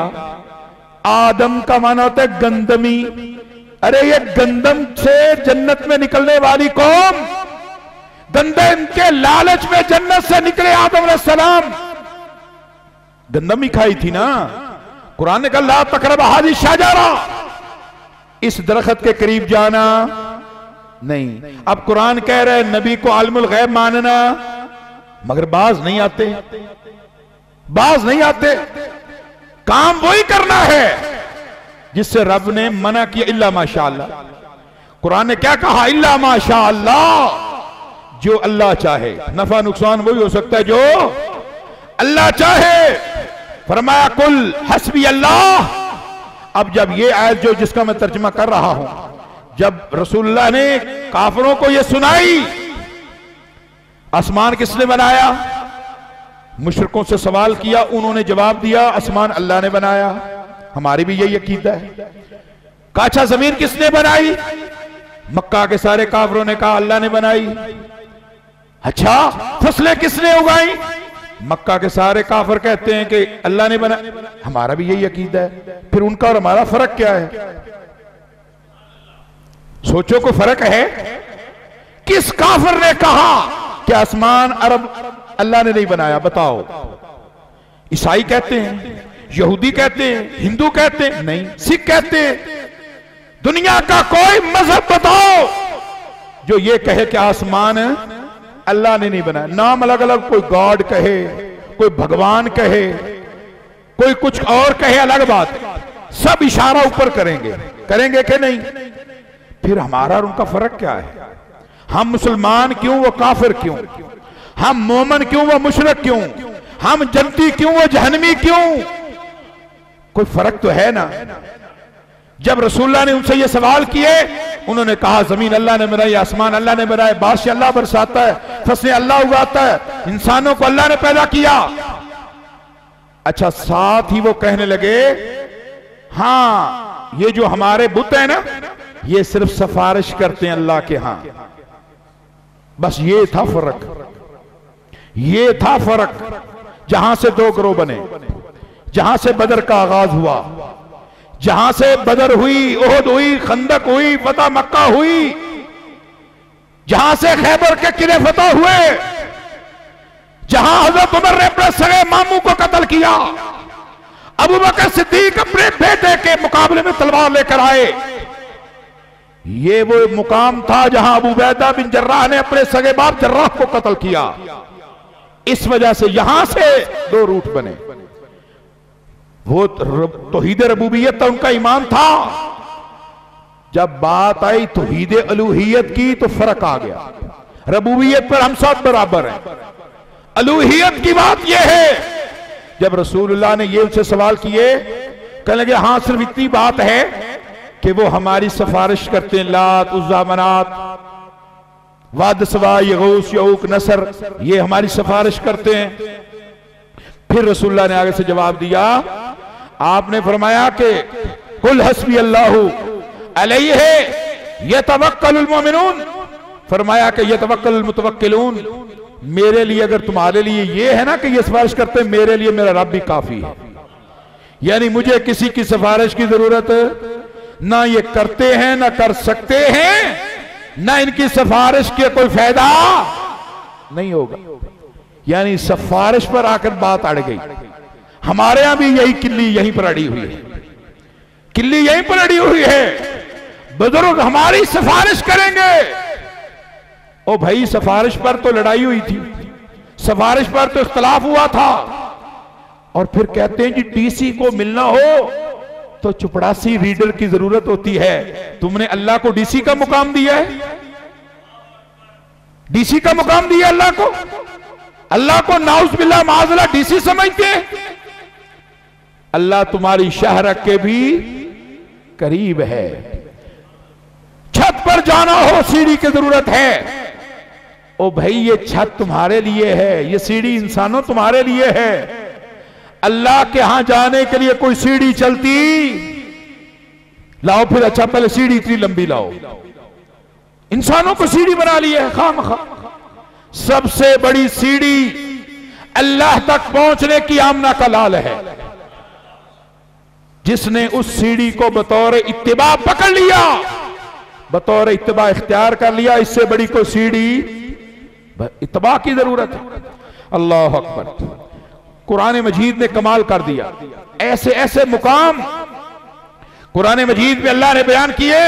आदम का माना होता है गंदमी। अरे ये गंदम से जन्नत में निकलने वाली कौम, गंदम के लालच में जन्नत से निकले आदम अलैहिस्सलाम, गंदम ही खाई थी ना। कुरान ने कहा ला तक़रब हाज़िही शजरा, इस दरख्त के करीब जाना नहीं। अब कुरान कह रहे हैं नबी को आलिमुल गैब मानना, मगर बाज नहीं आते, बाज नहीं आते। काम वही करना है जिससे रब ने मना किया, इल्ला माशाअल्लाह। कुरान ने क्या कहा, इल्ला माशाअल्लाह, जो अल्लाह चाहे। नफा नुकसान वही हो सकता है जो अल्लाह चाहे। फरमाया कुल हस्बी अल्लाह। अब जब ये आयत जो जिसका मैं तर्जुमा कर रहा हूं, जब रसूलुल्लाह ने काफिरों को ये सुनाई, आसमान किसने बनाया, मुशरिकों से सवाल किया, उन्होंने जवाब दिया आसमान अल्लाह ने बनाया। हमारी भी यही अकीदा है। काछा जमीन किसने बनाई, मक्का के सारे काफिरों ने कहा अल्लाह ने बनाई। अच्छा फसलें किसने उगाई, मक्का के सारे काफिर कहते हैं कि अल्लाह ने बनाई। हमारा भी यही अकीदा है। फिर उनका और हमारा फर्क क्या है, सोचो को फर्क है। किस काफिर ने कहा कि आसमान अरब अल्लाह ने नहीं बनाया, बताओ। ईसाई कहते हैं, यहूदी कहते हैं, हिंदू कहते हैं, नहीं सिख कहते हैं। दुनिया का कोई मजहब बताओ जो ये कहे कि आसमान अल्लाह ने नहीं बनाया। नाम अलग अलग, कोई गॉड कहे, कोई भगवान कहे, कोई कुछ और कहे, अलग बात। सब इशारा ऊपर करेंगे, करेंगे कि नहीं। फिर हमारा और उनका फर्क क्या है, हम मुसलमान क्यों वो काफिर क्यों, हम मोमन क्यों वो मुशरिक क्यों, हम जन्नती क्यों वो जहन्नमी क्यों, कोई फर्क तो है ना। जब रसूलुल्लाह ने उनसे ये सवाल किए, उन्होंने कहा जमीन अल्लाह ने बनाई, आसमान अल्लाह ने बनाए, बारिश अल्लाह बरसाता है, फसलें अल्लाह उगाता है, इंसानों को अल्लाह ने पैदा किया। अच्छा साथ ही वो कहने लगे हाँ ये जो हमारे बुत है ना, ये सिर्फ सिफारिश करते हैं अल्लाह के यहां। बस ये था फर्क, ये था फर्क। जहां से दो ग्रोह बने, जहां से बदर का आगाज हुआ, जहां से बदर हुई, ओहद हुई, खंदक हुई, फतह मक्का हुई, जहां से खैबर के किले फतह हुए, जहां हजरत उमर ने अपने सगे मामू को कत्ल किया, अबू बकर सिद्दीक अपने बेटे के मुकाबले में तलवार लेकर आए। ये वो मुकाम था जहां अबू उबैदा बिन जर्राह ने अपने सगे बाप जर्राह को कत्ल किया। इस वजह से यहां से दो रूट बने। वो तौहीद रबूबियत था, उनका ईमान था। जब बात आई तौहीद अलूहियत की तो फर्क आ गया। रबूबियत पर हम सब बराबर हैं, अलूहियत की बात यह है। जब रसूलुल्लाह ने ये उनसे सवाल किए, कहने लगे हाँ सिर्फ इतनी बात है कि वो हमारी सिफारिश करते हैं, लात उज़्ज़ा मनात वाद सवा यगूस यऊक नसर, ये हमारी सिफारिश करते हैं। फिर रसूलुल्लाह ने आगे से जवाब दिया, आपने फरमाया कि कुल हस्बी अल्लाहु अलैहि यतवक्कलुल मोमिनून, फरमाया कि यतवक्कलुल मुतवक्किलून। मेरे लिए अगर तुम्हारे लिए ये है ना कि ये सिफारिश करते हैं, मेरे लिए मेरा रब भी काफी है। यानी मुझे किसी की सिफारिश की जरूरत ना ये करते हैं ना कर सकते हैं, ना इनकी सिफारिश के कोई फायदा नहीं होगा। यानी सिफारिश पर आकर बात अड़ गई। हमारे यहां भी यही किल्ली यहीं पर अड़ी हुई है, किल्ली यहीं पर अड़ी हुई है। बुजुर्ग हमारी सिफारिश करेंगे। ओ भाई सिफारिश पर तो लड़ाई हुई थी, सिफारिश पर तो इख्तलाफ हुआ था, और फिर कहते हैं कि डीसी को मिलना हो तो चपड़ासी रीडर की जरूरत होती है। तुमने अल्लाह को डीसी का मुकाम दिया है, डीसी का मुकाम दिया अल्लाह को। अल्लाह को नाउज़ बिल्लाह माज़अल्लाह डीसी समझते हैं। अल्लाह तुम्हारी शहर के भी करीब है। छत पर जाना हो सीढ़ी की जरूरत है। ओ भाई ये छत तुम्हारे लिए है, ये सीढ़ी इंसानों तुम्हारे लिए है। अल्लाह के यहां जाने के लिए कोई सीढ़ी चलती लाओ, फिर अच्छा पहले सीढ़ी इतनी लंबी लाओ। इंसानों को सीढ़ी बना ली है खामखा। सबसे बड़ी सीढ़ी अल्लाह तक पहुंचने की आमना का लाल है। जिसने उस सीढ़ी को बतौर इत्तिबा पकड़ लिया, बतौर इत्तिबा इख्तियार कर लिया, इससे बड़ी कोई सीढ़ी इत्तिबा की जरूरत है। अल्लाह अकबर। कुरान मजीद ने कमाल कर दिया। ऐसे ऐसे मुकाम कुरान मजीद में अल्लाह ने बयान किए,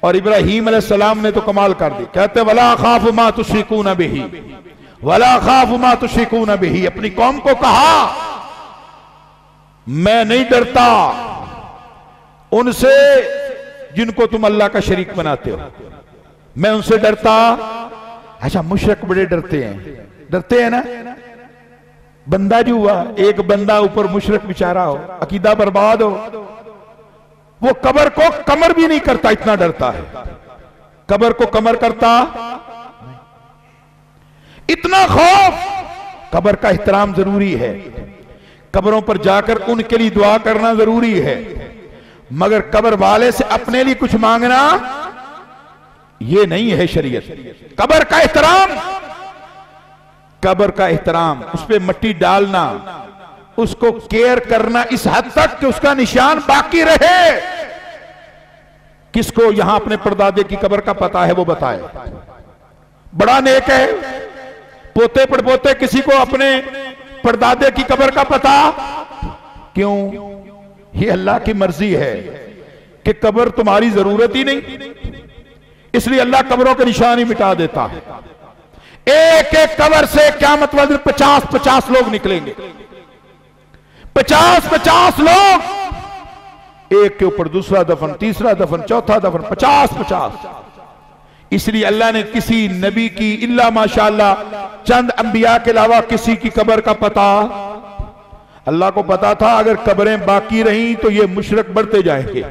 और इब्राहीम अलैहिस्सलाम ने तो कमाल कर दी। कहते वला खाफ मा तुश्रिकून बिही, वला खाफ मा तुश्रिकून बिही। अपनी कौम को कहा मैं नहीं डरता उनसे जिनको तुम अल्लाह का शरीक बनाते हो, मैं उनसे डरता। अच्छा, मुशरिक बड़े डरते हैं ना। बंदा जो हुआ, एक बंदा ऊपर मुशरिक बेचारा हो, अकीदा बर्बाद हो, वो कब्र को कमर भी नहीं करता, इतना डरता है। कब्र को कमर करता, इतना खौफ। कब्र का एहतराम जरूरी है, कब्रों पर जाकर उनके लिए दुआ करना जरूरी है, मगर कब्र वाले से अपने लिए कुछ मांगना ये नहीं है शरीयत। कब्र का एहतराम, कब्र का एहतराम, उस पर मिट्टी डालना, उसको केयर करना इस हद तक कि उसका निशान बाकी रहे। किसको यहां अपने परदादे की कब्र का पता है वो बताए। बड़ा नेक है, पोते पड़पोते किसी को अपने परदादे की कब्र का पता क्यों? ये अल्लाह की मर्जी है कि कब्र तुम्हारी जरूरत ही नहीं, इसलिए अल्लाह कब्रों के निशान ही मिटा देता है। एक एक कब्र से क़यामत वाले दिन 50-50 लोग निकलेंगे, 50-50 लोग, एक के ऊपर दूसरा दफन, तीसरा दफन, चौथा दफन, 50-50। इसलिए अल्लाह ने किसी नबी की इल्ला माशाअल्लाह चंद अंबिया के अलावा किसी की कब्र का पता, अल्लाह को पता था अगर कब्रें बाकी रहीं तो ये मुशरिक बढ़ते जाएंगे।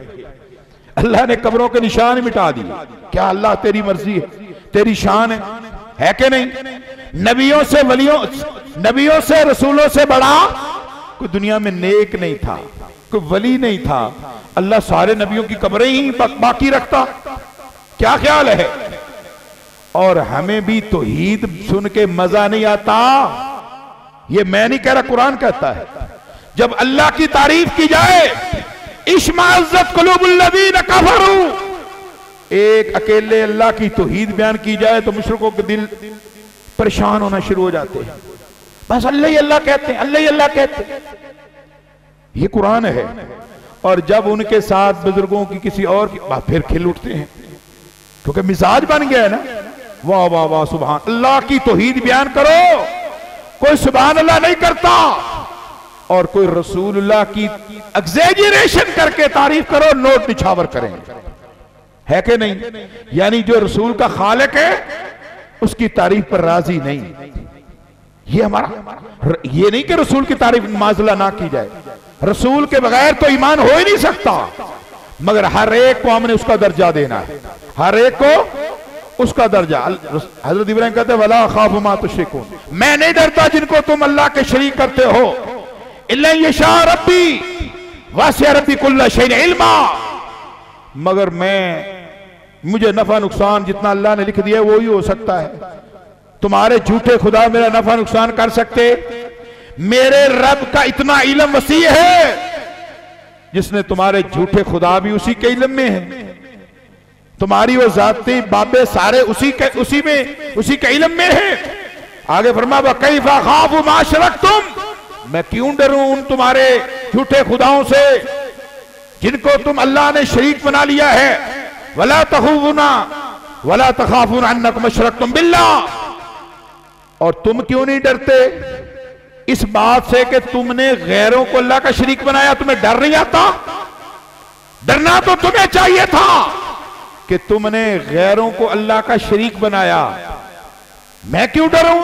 अल्लाह ने कब्रों के निशान मिटा दिए। क्या अल्लाह तेरी मर्जी है, तेरी शान है कि नहीं? नबियों से वलियों, नबियों से रसूलों से बड़ा कोई दुनिया में नेक नहीं था, कोई वली नहीं था। अल्लाह सारे नबियों की कब्रें ही बाकी रखता, क्या ख्याल है? और हमें भी तौहीद सुन के मजा नहीं आता, ये मैं नहीं कह रहा, कुरान कहता है। जब अल्लाह की तारीफ की जाए, इश्माअज़्ज़त क़ुलूबुल्लज़ीना कफ़रू, एक अकेले अल्लाह की तौहीद बयान की जाए तो मुशरिकों के दिल परेशान होना शुरू हो जाते हैं। बस अल्लाह ही अल्लाह कहते हैं, अल्लाह ही अल्लाह कहते हैं, ये कुरान है। और जब उनके साथ बुजुर्गों की किसी और की बात, फिर खिल उठते हैं, क्योंकि मिजाज बन गया है ना। वाह वाह वाह, सुभान अल्लाह की तौहीद बयान करो, कोई सुभान अल्लाह नहीं करता, और कोई रसूलुल्लाह की एग्जैजरेशन करके तारीफ करो, नोट निछावर करेंगे, है कि नहीं? यानी जो रसूल का खालिक है उसकी तारीफ पर राजी नहीं। ये हमारा, ये नहीं कि रसूल की तारीफ माजला ना की जाए, रसूल के बगैर तो ईमान हो ही नहीं सकता, मगर हर एक को हमने उसका दर्जा देना है, हर एक को उसका दर्जा। हजरत इब्राहिम कहते हैं वला खाफु मा तुश्रिकून, मैं नहीं डरता जिनको तुम अल्लाह के शरीक करते हो। इल्ला यशा रब्बी वासिअ रब्बी कुल्ल शैइन इल्मा, मगर मुझे नफा नुकसान जितना अल्लाह ने लिख दिया वो ही हो सकता है। तुम्हारे झूठे खुदा मेरा नफा नुकसान कर सकते? मेरे रब का इतना इल्म वसी है जिसने तुम्हारे झूठे खुदा भी उसी के इल्म में है, तुम्हारी वो जाती बाबे सारे उसी के इल्म में है। आगे फरमा कैफा खाफु मा अशरकतुम, मैं क्यों डरूं उन तुम्हारे झूठे खुदाओं से जिनको तुम अल्लाह ने शरीक बना लिया है। वला तखूफुना वला तखाफुना अन्नकुम अशरकतुम बिल्लाह, और तुम क्यों नहीं डरते इस बात से कि तुमने गैरों को अल्लाह का शरीक बनाया? तुम्हें डर नहीं आता? डरना तो तुम्हें चाहिए था कि तुमने गैरों को अल्लाह का शरीक बनाया। मैं क्यों डरूं?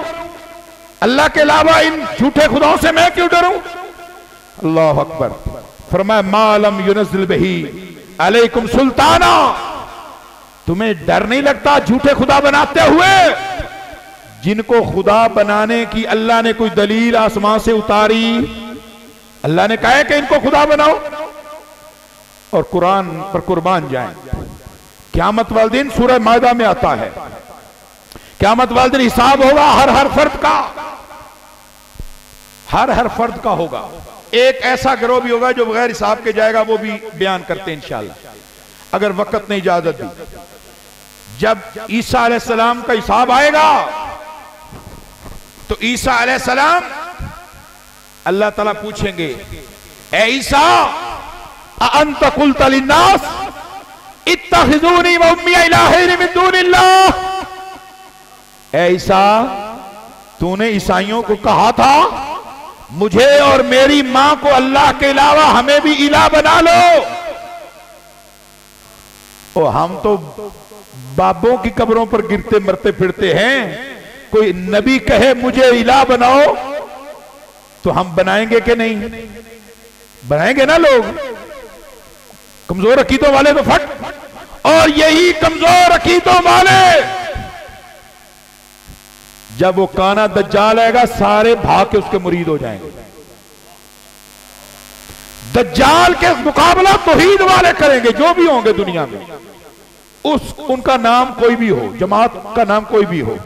अल्लाह के अलावा इन झूठे खुदाओं से मैं क्यों डरूं? अल्लाह अकबर। फरमाया मालम युनज़िल बिही अलैकुम सुल्ताना, तुम्हें डर नहीं लगता झूठे खुदा बनाते हुए? जिनको खुदा बनाने की अल्लाह ने कोई दलील आसमान से उतारी, अल्लाह ने कहा है कि इनको खुदा बनाओ और कुरान पर कुर्बान जाएं। क़यामत वाले दिन सूरह मायदा में आता है, क़यामत वाले दिन हिसाब होगा हर फर्द का, हर फर्द का होगा। एक ऐसा गिरोह भी होगा जो बगैर हिसाब के जाएगा, वो भी बयान करते हैं इंशाअल्लाह, अगर वक्त ने इजाजत दी। जब ईसा अलैहिस्सलाम का हिसाब आएगा तो ईसा अलैहिस्सलाम अल्लाह ताला पूछेंगे, ए ईसा अअंत कुल्त लिन्नास इत्तखिज़ूनी व उम्मी इलाहैन मिन दूनिल्लाह। ए ईसा, तूने ईसाइयों को कहा था मुझे और मेरी मां को अल्लाह के अलावा हमें भी इलाह बना लो। और हम तो बाबों की कब्रों पर गिरते मरते फिरते हैं, कोई नबी कहे मुझे इलाह बनाओ तो हम बनाएंगे कि नहीं? बनाएंगे ना लोग। कमजोर अकीदों वाले तो फट, और यही कमजोर अकीदों वाले जब वो काना दज्जाल आएगा सारे भाग के उसके मुरीद हो जाएंगे। दज्जाल के मुकाबला तौहीद वाले करेंगे, जो भी होंगे दुनिया में, उनका नाम कोई भी हो, जमात का नाम कोई भी हो,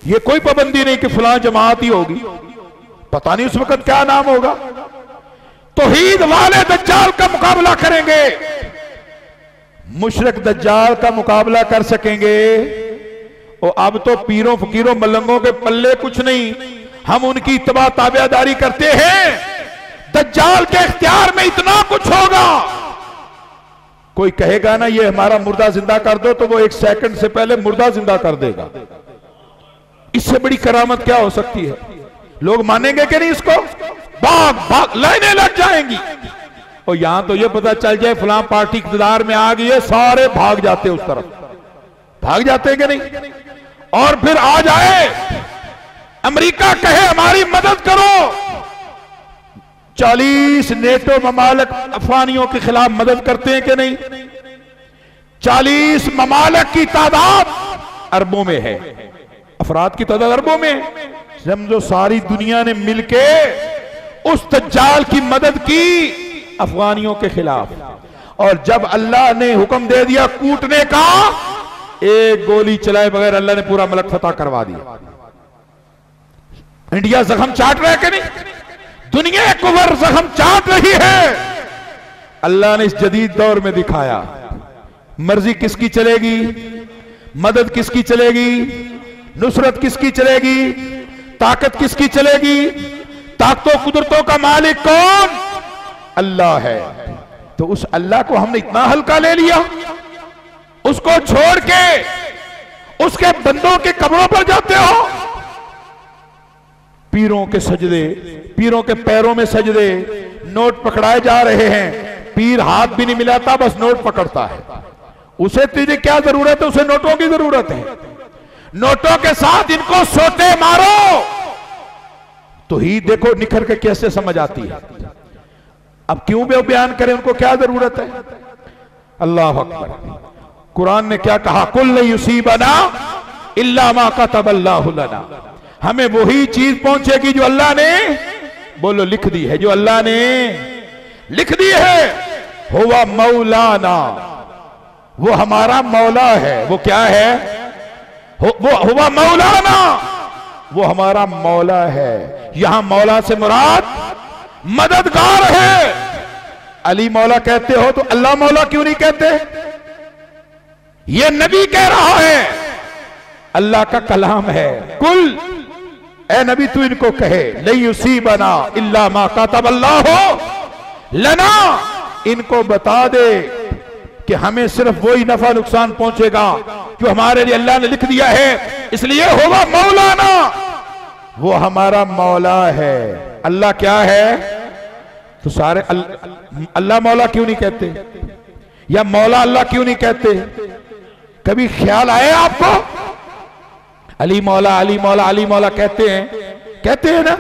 ये कोई पाबंदी नहीं कि फलां जमात ही होगी, पता नहीं उस वक्त क्या नाम होगा। तौहीद वाले दज्जाल का मुकाबला करेंगे, मुशरिक दज्जाल का मुकाबला कर सकेंगे। और अब तो पीरों फकीरों मलंगों के पल्ले कुछ नहीं, हम उनकी इत्तबा ताबेदारी करते हैं। दज्जाल के इख्तियार में इतना कुछ होगा, कोई कहेगा ना ये हमारा मुर्दा जिंदा कर दो, तो वो 1 सेकंड से पहले मुर्दा जिंदा कर देगा। इससे बड़ी करामत क्या हो सकती है? लोग मानेंगे कि नहीं इसको? भाग भाग लाइनें लग जाएंगी। और यहां तो ये पता चल जाए फलां पार्टी इक़्तिदार में आ गई है, सारे भाग जाते उस तरफ, भाग जाते हैं कि नहीं? और फिर आ जाए अमेरिका कहे हमारी मदद करो, 40 नेटो ममालिक अफगानियों के खिलाफ मदद करते हैं कि नहीं? 40 ममालिक की तादाद अरबों में है, अफराद की तादाद अरबों में है। समझो सारी दुनिया ने मिलके उस दज्जाल की मदद की अफगानियों के खिलाफ। और जब अल्लाह ने हुक्म दे दिया कूटने का, एक गोली चलाए बगैर अल्लाह ने पूरा मुल्क फतह करवा दिया। इंडिया जख्म चाट रहा है कि नहीं? दुनिया कुवर जख्म चाट रही है। अल्लाह ने इस जदीद दौर में दिखाया मर्जी किसकी चलेगी, मदद किसकी चलेगी, नुसरत किसकी चलेगी, ताकत किसकी चलेगी। ताकतों कुदरतों का मालिक कौन? अल्लाह है। तो उस अल्लाह को हमने इतना हल्का ले लिया, उसको छोड़ के उसके बंदों के कब्रों पर जाते हो। पीरों के सजदे, पीरों के पैरों में सजदे, नोट पकड़ाए जा रहे हैं। पीर हाथ भी नहीं मिलाता, बस नोट पकड़ता है। उसे तुझे क्या जरूरत है? उसे नोटों की जरूरत है। नोटों के साथ इनको सोते मारो तो ही देखो निखर के कैसे समझ आती है। अब क्यों वे बयान करें, उनको क्या जरूरत है? अल्लाह अकबर। कुरान ने क्या कहा? कुल युसीबना इल्ला मा कतबल्लाहु लना। हमें वही चीज पहुंचेगी जो अल्लाह ने, बोलो, लिख दी है, जो अल्लाह ने लिख दी है। हुवा मौलाना, वो हमारा मौला है। वो क्या है? वो हुवा मौलाना, वो हमारा मौला है। यहां मौला से मुराद मददगार है। अली मौला कहते हो तो अल्लाह मौला क्यों नहीं कहते? ये नबी कह रहा है, अल्लाह का कलाम है। कुल, ए नबी तू इनको कहे, लई युसीबना इल्ला मा कतबल्लाहु लना, इनको बता दे कि हमें सिर्फ वही नफा नुकसान पहुंचेगा जो हमारे लिए अल्लाह ने लिख दिया है। इसलिए होगा मौलाना, वो हमारा मौला है। अल्लाह क्या है? तो सारे अल्लाह मौला क्यों नहीं कहते, या मौला अल्लाह क्यों नहीं कहते? कभी ख्याल आया आपको? अली मौला, अली मौला, अली मौला कहते हैं ना।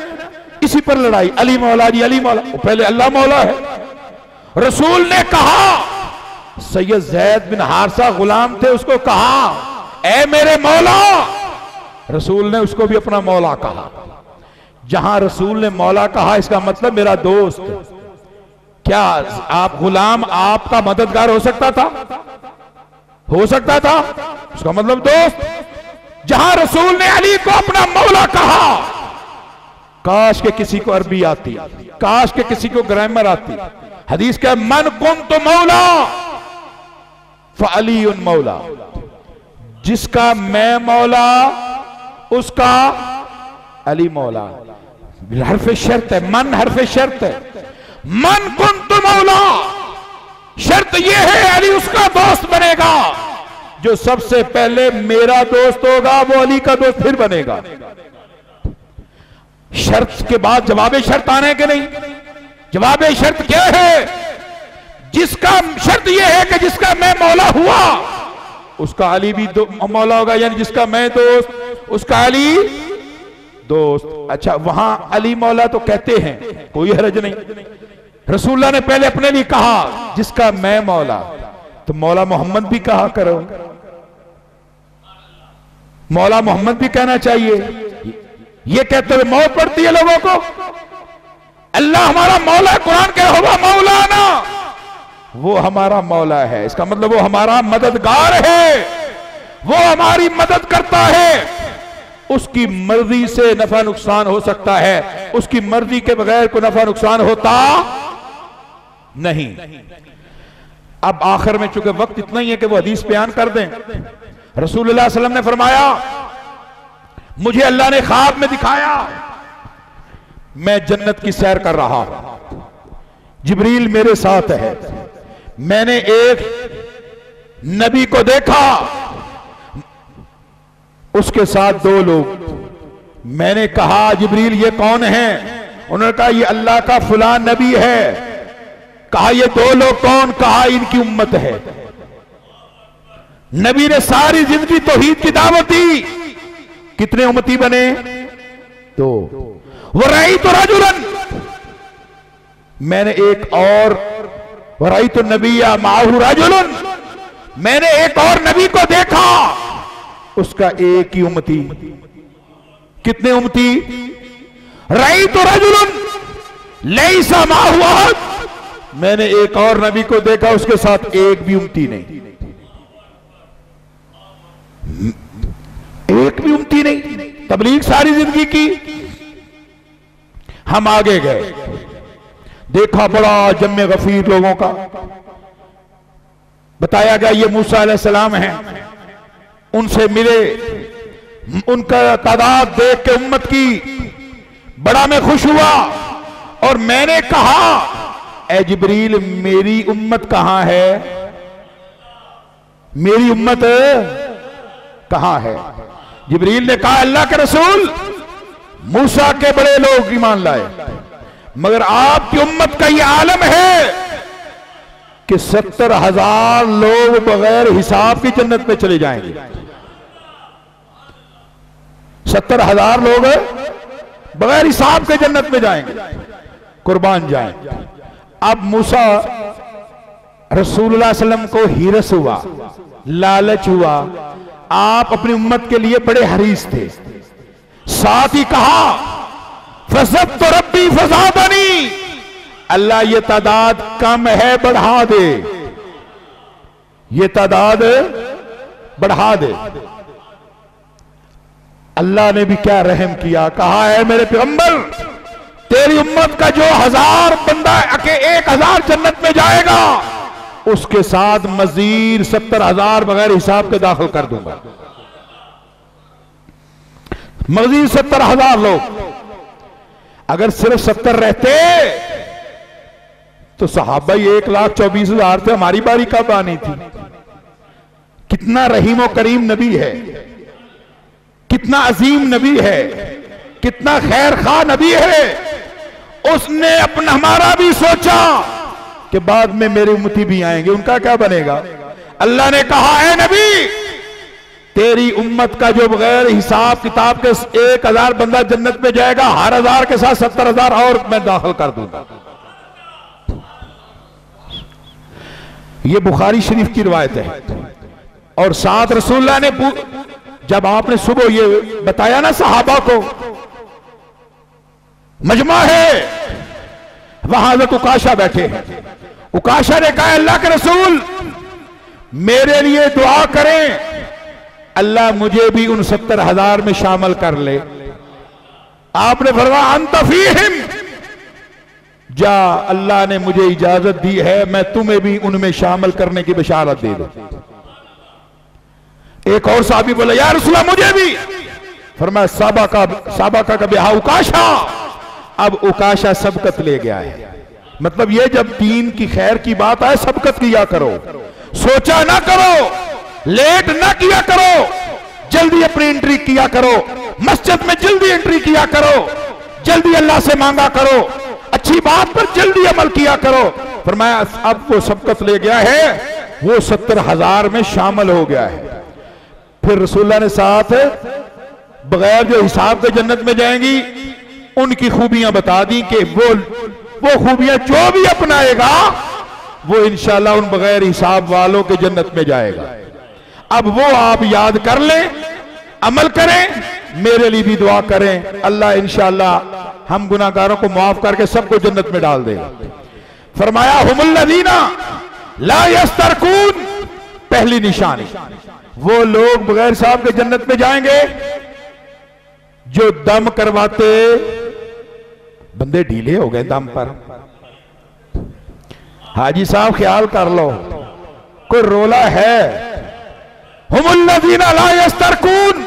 इसी पर लड़ाई, अली मौला जी, अली मौला। पहले अल्लाह मौला है। रसूल ने कहा, सैयद ज़ैद बिन हारिसा गुलाम थे, उसको कहा, ए मेरे मौला। रसूल ने उसको भी अपना मौला कहा। जहां रसूल ने मौला कहा इसका मतलब मेरा दोस्त। क्या आप गुलाम आपका मददगार हो सकता था? हो सकता था? उसका मतलब दोस्त। जहां रसूल ने अली को अपना मौला कहा, काश के किसी को अरबी आती, काश के किसी को ग्रामर आती। हदीस का मन कुन्तु मौला फअली उन मौला, जिसका मैं मौला उसका अली मौला। हरफ शर्त है, मन हरफ शर्त है। मन कुन्तु मौला, शर्त यह है अली उसका दोस्त बनेगा। जो सबसे पहले मेरा दोस्त होगा वो अली का दोस्त फिर बनेगा। शर्त के बाद जवाब शर्त आने के नहीं। जवाब शर्त क्या है? जिसका शर्त यह है कि जिसका मैं मौला हुआ उसका अली भी मौला होगा, यानी जिसका मैं दोस्त उसका अली दोस्त। अच्छा, वहां अली मौला तो कहते हैं, कोई हरज नहीं। रसूलुल्लाह ने पहले अपने लिए कहा जिसका मैं मौला, तो मौला मोहम्मद भी कहा करो, मौला मोहम्मद भी कहना चाहिए। ये कहते हुए मौत पड़ती है लोगों को। अल्लाह हमारा मौला, कुरान कह हुआ मौलाना, वो हमारा मौला है। इसका मतलब वो हमारा मददगार है, वो हमारी मदद करता है। उसकी मर्जी से नफा नुकसान हो सकता है, उसकी मर्जी के बगैर कोई नफा नुकसान होता नहीं। अब आखिर में चूंकि वक्त इतना ही है कि वो हदीस बयान कर दें। रसूलुल्लाह सल्लल्लाहु अलैहि वसल्लम ने फरमाया, मुझे अल्लाह ने ख्वाब में दिखाया मैं जन्नत की सैर कर रहा हूं, जिब्रील मेरे साथ है। मैंने एक नबी को देखा, उसके साथ दो लोग। मैंने कहा जिब्रील ये कौन है? उन्होंने कहा ये अल्लाह का फलां नबी है। कहा ये दो लोग कौन? कहा इनकी उम्मत है। नबी ने सारी जिंदगी तौहीद की दावत दी। कितने उम्मती बने? दो। वराई तो रजुलन, मैंने एक और वराई तो नबिया माहू रजुलन, मैंने एक और नबी को देखा, उसका एक ही उम्मती। कितने उम्मती? रई तो रजुलन लैसा माहू अहद, मैंने एक और नबी को देखा, उसके साथ एक भी उम्मती नहीं। एक भी उम्मती नहीं। तबलीग सारी जिंदगी की। हम आगे गए, देखा बड़ा जम्मे गफीर लोगों का। बताया गया ये मूसा अलैहिस्सलाम हैं, उनसे मिले। उनका तादाद देख के उम्मत की बड़ा मैं खुश हुआ। और मैंने कहा ए जिब्रील मेरी उम्मत कहां है? मेरी उम्मत कहां है? जिब्रील ने कहा अल्लाह के रसूल मूसा के बड़े लोग ईमान लाए, मगर आपकी उम्मत का यह आलम है कि 70,000 लोग बगैर हिसाब की जन्नत में चले जाएंगे। 70,000 लोग बगैर हिसाब के जन्नत में जाएंगे, कुर्बान जाएंगे। अब मूसा रसूलुल्लाह सल्लल्लाहु अलैहि वसल्लम को हिरस हुआ, लालच हुआ। आप अपनी उम्मत के लिए बड़े हरीस थे। साथ ही कहा फसद तो रब्बी फसादनी, अल्लाह ये तादाद कम है बढ़ा दे, ये तादाद बढ़ा दे। अल्लाह ने भी क्या रहम किया, कहा है मेरे पैगंबर तेरी उम्मत का जो 1000 बंदा 1000 जन्नत में जाएगा, उसके साथ मजीद 70,000 बगैर हिसाब के दाखिल कर दूंगा। मजीद 70,000 लोग। अगर सिर्फ 70 रहते तो सहाबा 1,24,000 थे, हमारी बारी कब आनी थी? कितना रहीम और करीम नबी है, कितना अजीम नबी है, कितना खैर खा नबी है। उसने अपना हमारा भी सोचा कि बाद में मेरे उम्मती भी आएंगे, उनका क्या बनेगा? अल्लाह ने कहा है नबी तेरी उम्मत का जो बगैर हिसाब किताब के 1,000 बंदा जन्नत में जाएगा, हर 1000 के साथ 70,000 और मैं दाखिल कर दूंगा। ये बुखारी शरीफ की रिवायत है। और साथ रसूलुल्लाह ने जब आपने सुबह ये बताया ना सहाबा को, मजमा है, वहां हज़रत उकाशा बैठे हैं। उकाशा ने कहा अल्लाह के रसूल मेरे लिए दुआ करें, अल्लाह मुझे भी उन 70,000 में शामिल कर ले। आपने फरमाया अंत फीहिम, जा अल्लाह ने मुझे इजाजत दी है, मैं तुम्हें भी उनमें शामिल करने की बशारत दे दूं। एक और साहबी बोला या रसूलल्लाह मुझे भी। फरमाया साबका का ब्याह उकाशा। अब उकाशा सबकत ले गया है। मतलब ये जब दीन की खैर की बात आए सबकत किया करो, सोचा ना करो, लेट ना किया करो, जल्दी अपनी एंट्री किया करो, मस्जिद में जल्दी एंट्री किया करो, जल्दी अल्लाह से मांगा करो, अच्छी बात पर जल्दी अमल किया करो। फरमाया अब वो सबकत ले गया है, वो 70,000 में शामिल हो गया है। फिर रसूलुल्लाह ने साथ बगैर जो हिसाब के जन्नत में जाएंगी उनकी खूबियां बता दी कि वो खूबियां जो भी अपनाएगा वो इंशाल्लाह उन बगैर हिसाब वालों के जन्नत में जाएगा। अब वो आप याद कर लें, अमल करें, मेरे लिए भी दुआ करें, अल्लाह इंशाल्लाह हम गुनाहगारों को माफ करके सबको जन्नत में डाल देगा। फरमाया हुमुल्लज़ीना ला यस्तरकून, पहली निशानी वो लोग बगैर हिसाब के जन्नत में जाएंगे जो दम करवाते। बंदे ढीले हो गए दम पर। हाजी साहब ख्याल कर लो, कोई रोला है। हुमुल्लज़ीना ला यस्तरकून,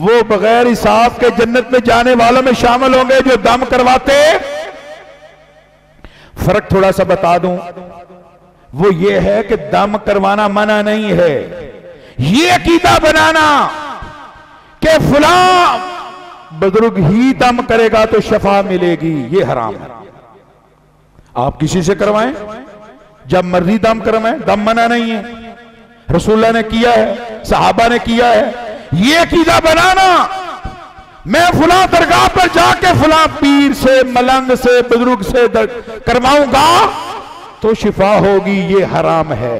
वो बगैर हिसाब के जन्नत में जाने वालों में शामिल होंगे जो दम करवाते। फर्क थोड़ा सा बता दूं, वो ये है कि दम करवाना मना नहीं है, ये अकीदा बनाना कि फला बुजुर्ग ही दम करेगा तो शफा मिलेगी, ये हराम है। आप किसी से करवाएं, जब मर्जी दम करवाएं, दम मना नहीं है, रसूलुल्लाह ने किया है, सहाबा ने किया है। ये अकीदा बनाना मैं फुला दरगाह पर जाके फुला पीर से, मलंग से, बुजुर्ग से करवाऊंगा तो शिफा होगी, ये हराम है।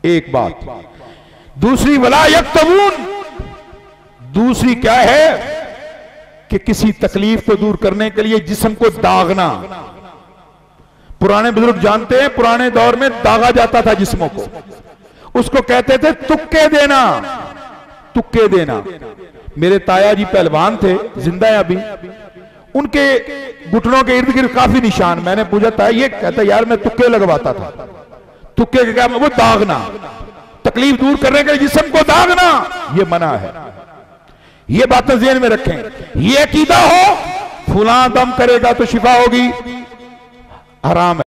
एक बात। दूसरी वला यक्तबून, दूसरी क्या है कि किसी तकलीफ को दूर करने के लिए जिस्म को दागना। पुराने बुजुर्ग जानते हैं, पुराने दौर में दागा जाता था जिस्मों को, उसको कहते थे तुक्के देना। तुक्के देना। मेरे ताया जी पहलवान थे, जिंदा है अभी, उनके घुटनों के इर्द गिर्द काफी निशान। मैंने पूछा था, ये कहता यार मैं तुक्के लगवाता था। तुक्के के क्या? वो दागना, तकलीफ दूर करने के लिए जिस्म को दागना, ये मना है। ये बातें ज़हन में रखें। ये अकीदा हो फुला दम करेगा तो शिफा होगी, हराम है।